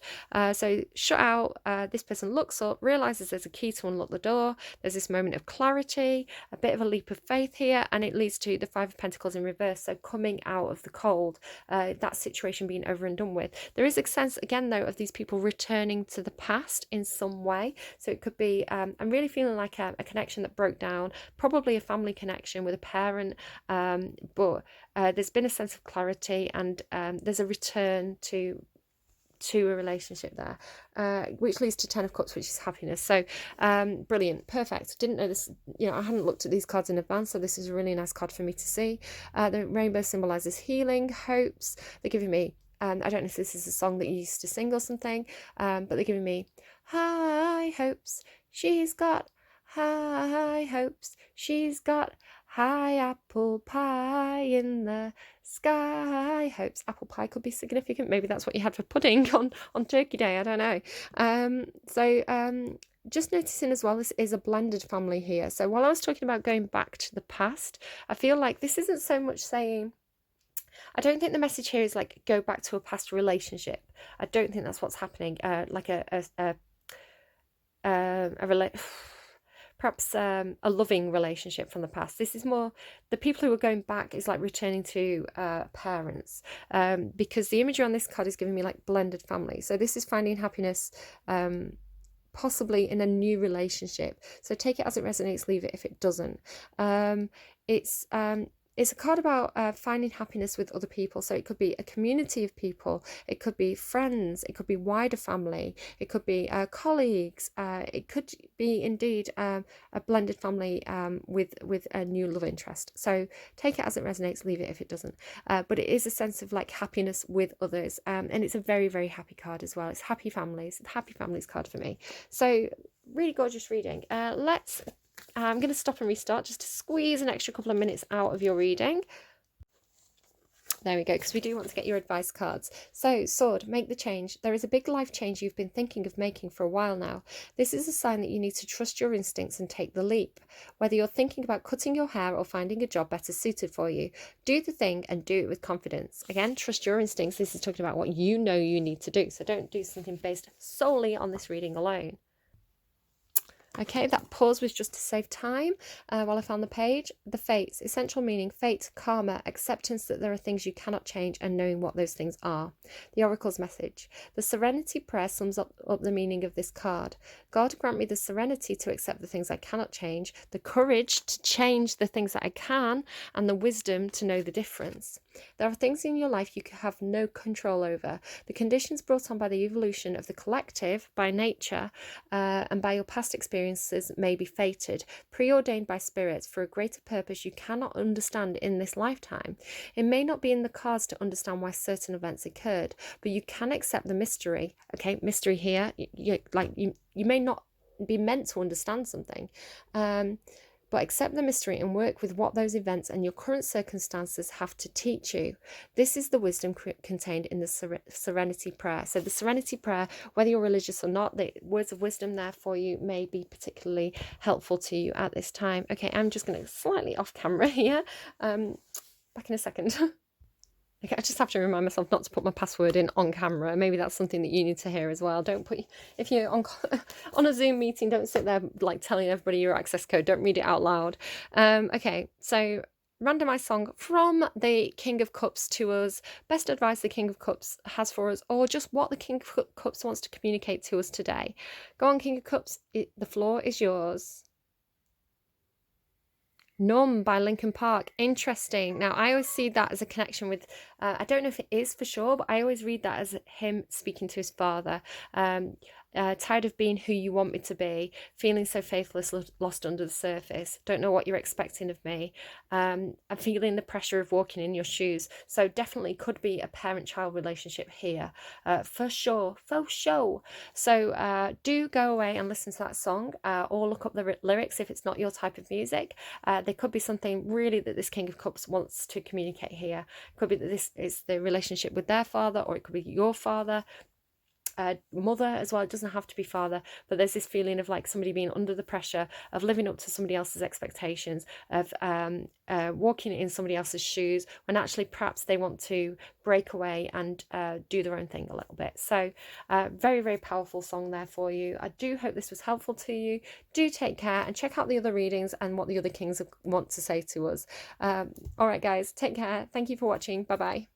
So shut out, this person looks up, realizes there's a key to unlock the door. There's this moment of clarity, a bit of a leap of faith here, and it leads to the Five of Pentacles in reverse. So coming out of the cold, that situation being over and done with. There is a sense again though of these people returning to the past in some way. So it could be I'm really feeling like a connection that broke down, probably a family connection with a parent, but there's been a sense of clarity, and there's a return to a relationship there, which leads to Ten of Cups, which is happiness. So brilliant, perfect. Didn't know this, I hadn't looked at these cards in advance, so this is a really nice card for me to see. The rainbow symbolizes healing, hopes. They're giving me I don't know if this is a song that you used to sing or something, but they're giving me high hopes. She's got high hopes. She's got high apple pie in the sky. Hopes. Apple pie could be significant. Maybe that's what you had for pudding on Turkey Day. I don't know. Just noticing as well, this is a blended family here. So while I was talking about going back to the past, I feel like this isn't so much saying, I don't think the message here is like go back to a past relationship. I don't think that's what's happening. Like perhaps a loving relationship from the past. This is more the people who are going back is like returning to parents, because the imagery on this card is giving me like blended family. So this is finding happiness possibly in a new relationship. So take it as it resonates, leave it if it doesn't. It's it's a card about finding happiness with other people. So it could be a community of people, it could be friends, it could be wider family, it could be colleagues, it could be indeed a blended family with a new love interest. So take it as it resonates, leave it if it doesn't. But it is a sense of like happiness with others, and it's a very, very happy card as well. It's happy families, the happy families card for me. So really gorgeous reading. I'm going to stop and restart just to squeeze an extra couple of minutes out of your reading. There we go, because we do want to get your advice cards. So, Sword, make the change. There is a big life change you've been thinking of making for a while now. This is a sign that you need to trust your instincts and take the leap. Whether you're thinking about cutting your hair or finding a job better suited for you, do the thing and do it with confidence. Again, trust your instincts. This is talking about what you know you need to do. So don't do something based solely on this reading alone. Okay, that pause was just to save time while I found the page. The fates, essential meaning, fate, karma, acceptance that there are things you cannot change and knowing what those things are. The oracle's message. The serenity prayer sums up the meaning of this card. God, grant me the serenity to accept the things I cannot change, the courage to change the things that I can, and the wisdom to know the difference. There are things in your life you have no control over. The conditions brought on by the evolution of the collective, by nature, and by your past experiences may be fated, preordained by spirits for a greater purpose you cannot understand in this lifetime. It may not be in the cards to understand why certain events occurred, but you can accept the mystery. Okay, mystery here. You may not be meant to understand something. But accept the mystery and work with what those events and your current circumstances have to teach you. This is the wisdom contained in the Serenity Prayer. So the Serenity Prayer, whether you're religious or not, the words of wisdom there for you may be particularly helpful to you at this time. Okay, I'm just going to slightly off camera here. Back in a second. Okay, I just have to remind myself not to put my password in on camera. Maybe that's something that you need to hear as well. Don't put, if you're on a Zoom meeting, don't sit there like telling everybody your access code. Don't read it out loud. Okay, so randomized song from the King of Cups to us. Best advice the King of Cups has for us, or just what the King of Cups wants to communicate to us today. Go on, King of Cups. The floor is yours. Numb by Linkin Park. Interesting. Now, I always see that as a connection with, I don't know if it is for sure, but I always read that as him speaking to his father. Tired of being who you want me to be, feeling so faithless, lost under the surface, don't know what you're expecting of me. I'm feeling the pressure of walking in your shoes. So definitely could be a parent-child relationship here, for sure, for sure. So do go away and listen to that song, or look up the lyrics if it's not your type of music. There could be something really that this King of Cups wants to communicate here. It could be that this is the relationship with their father, or it could be your father, mother as well. It doesn't have to be father, but there's this feeling of like somebody being under the pressure of living up to somebody else's expectations, of walking in somebody else's shoes, when actually perhaps they want to break away and do their own thing a little bit. So very, very powerful song there for you. I do hope this was helpful to you. Do take care and check out the other readings and what the other kings want to say to us. All right, guys, take care. Thank you for watching. Bye bye.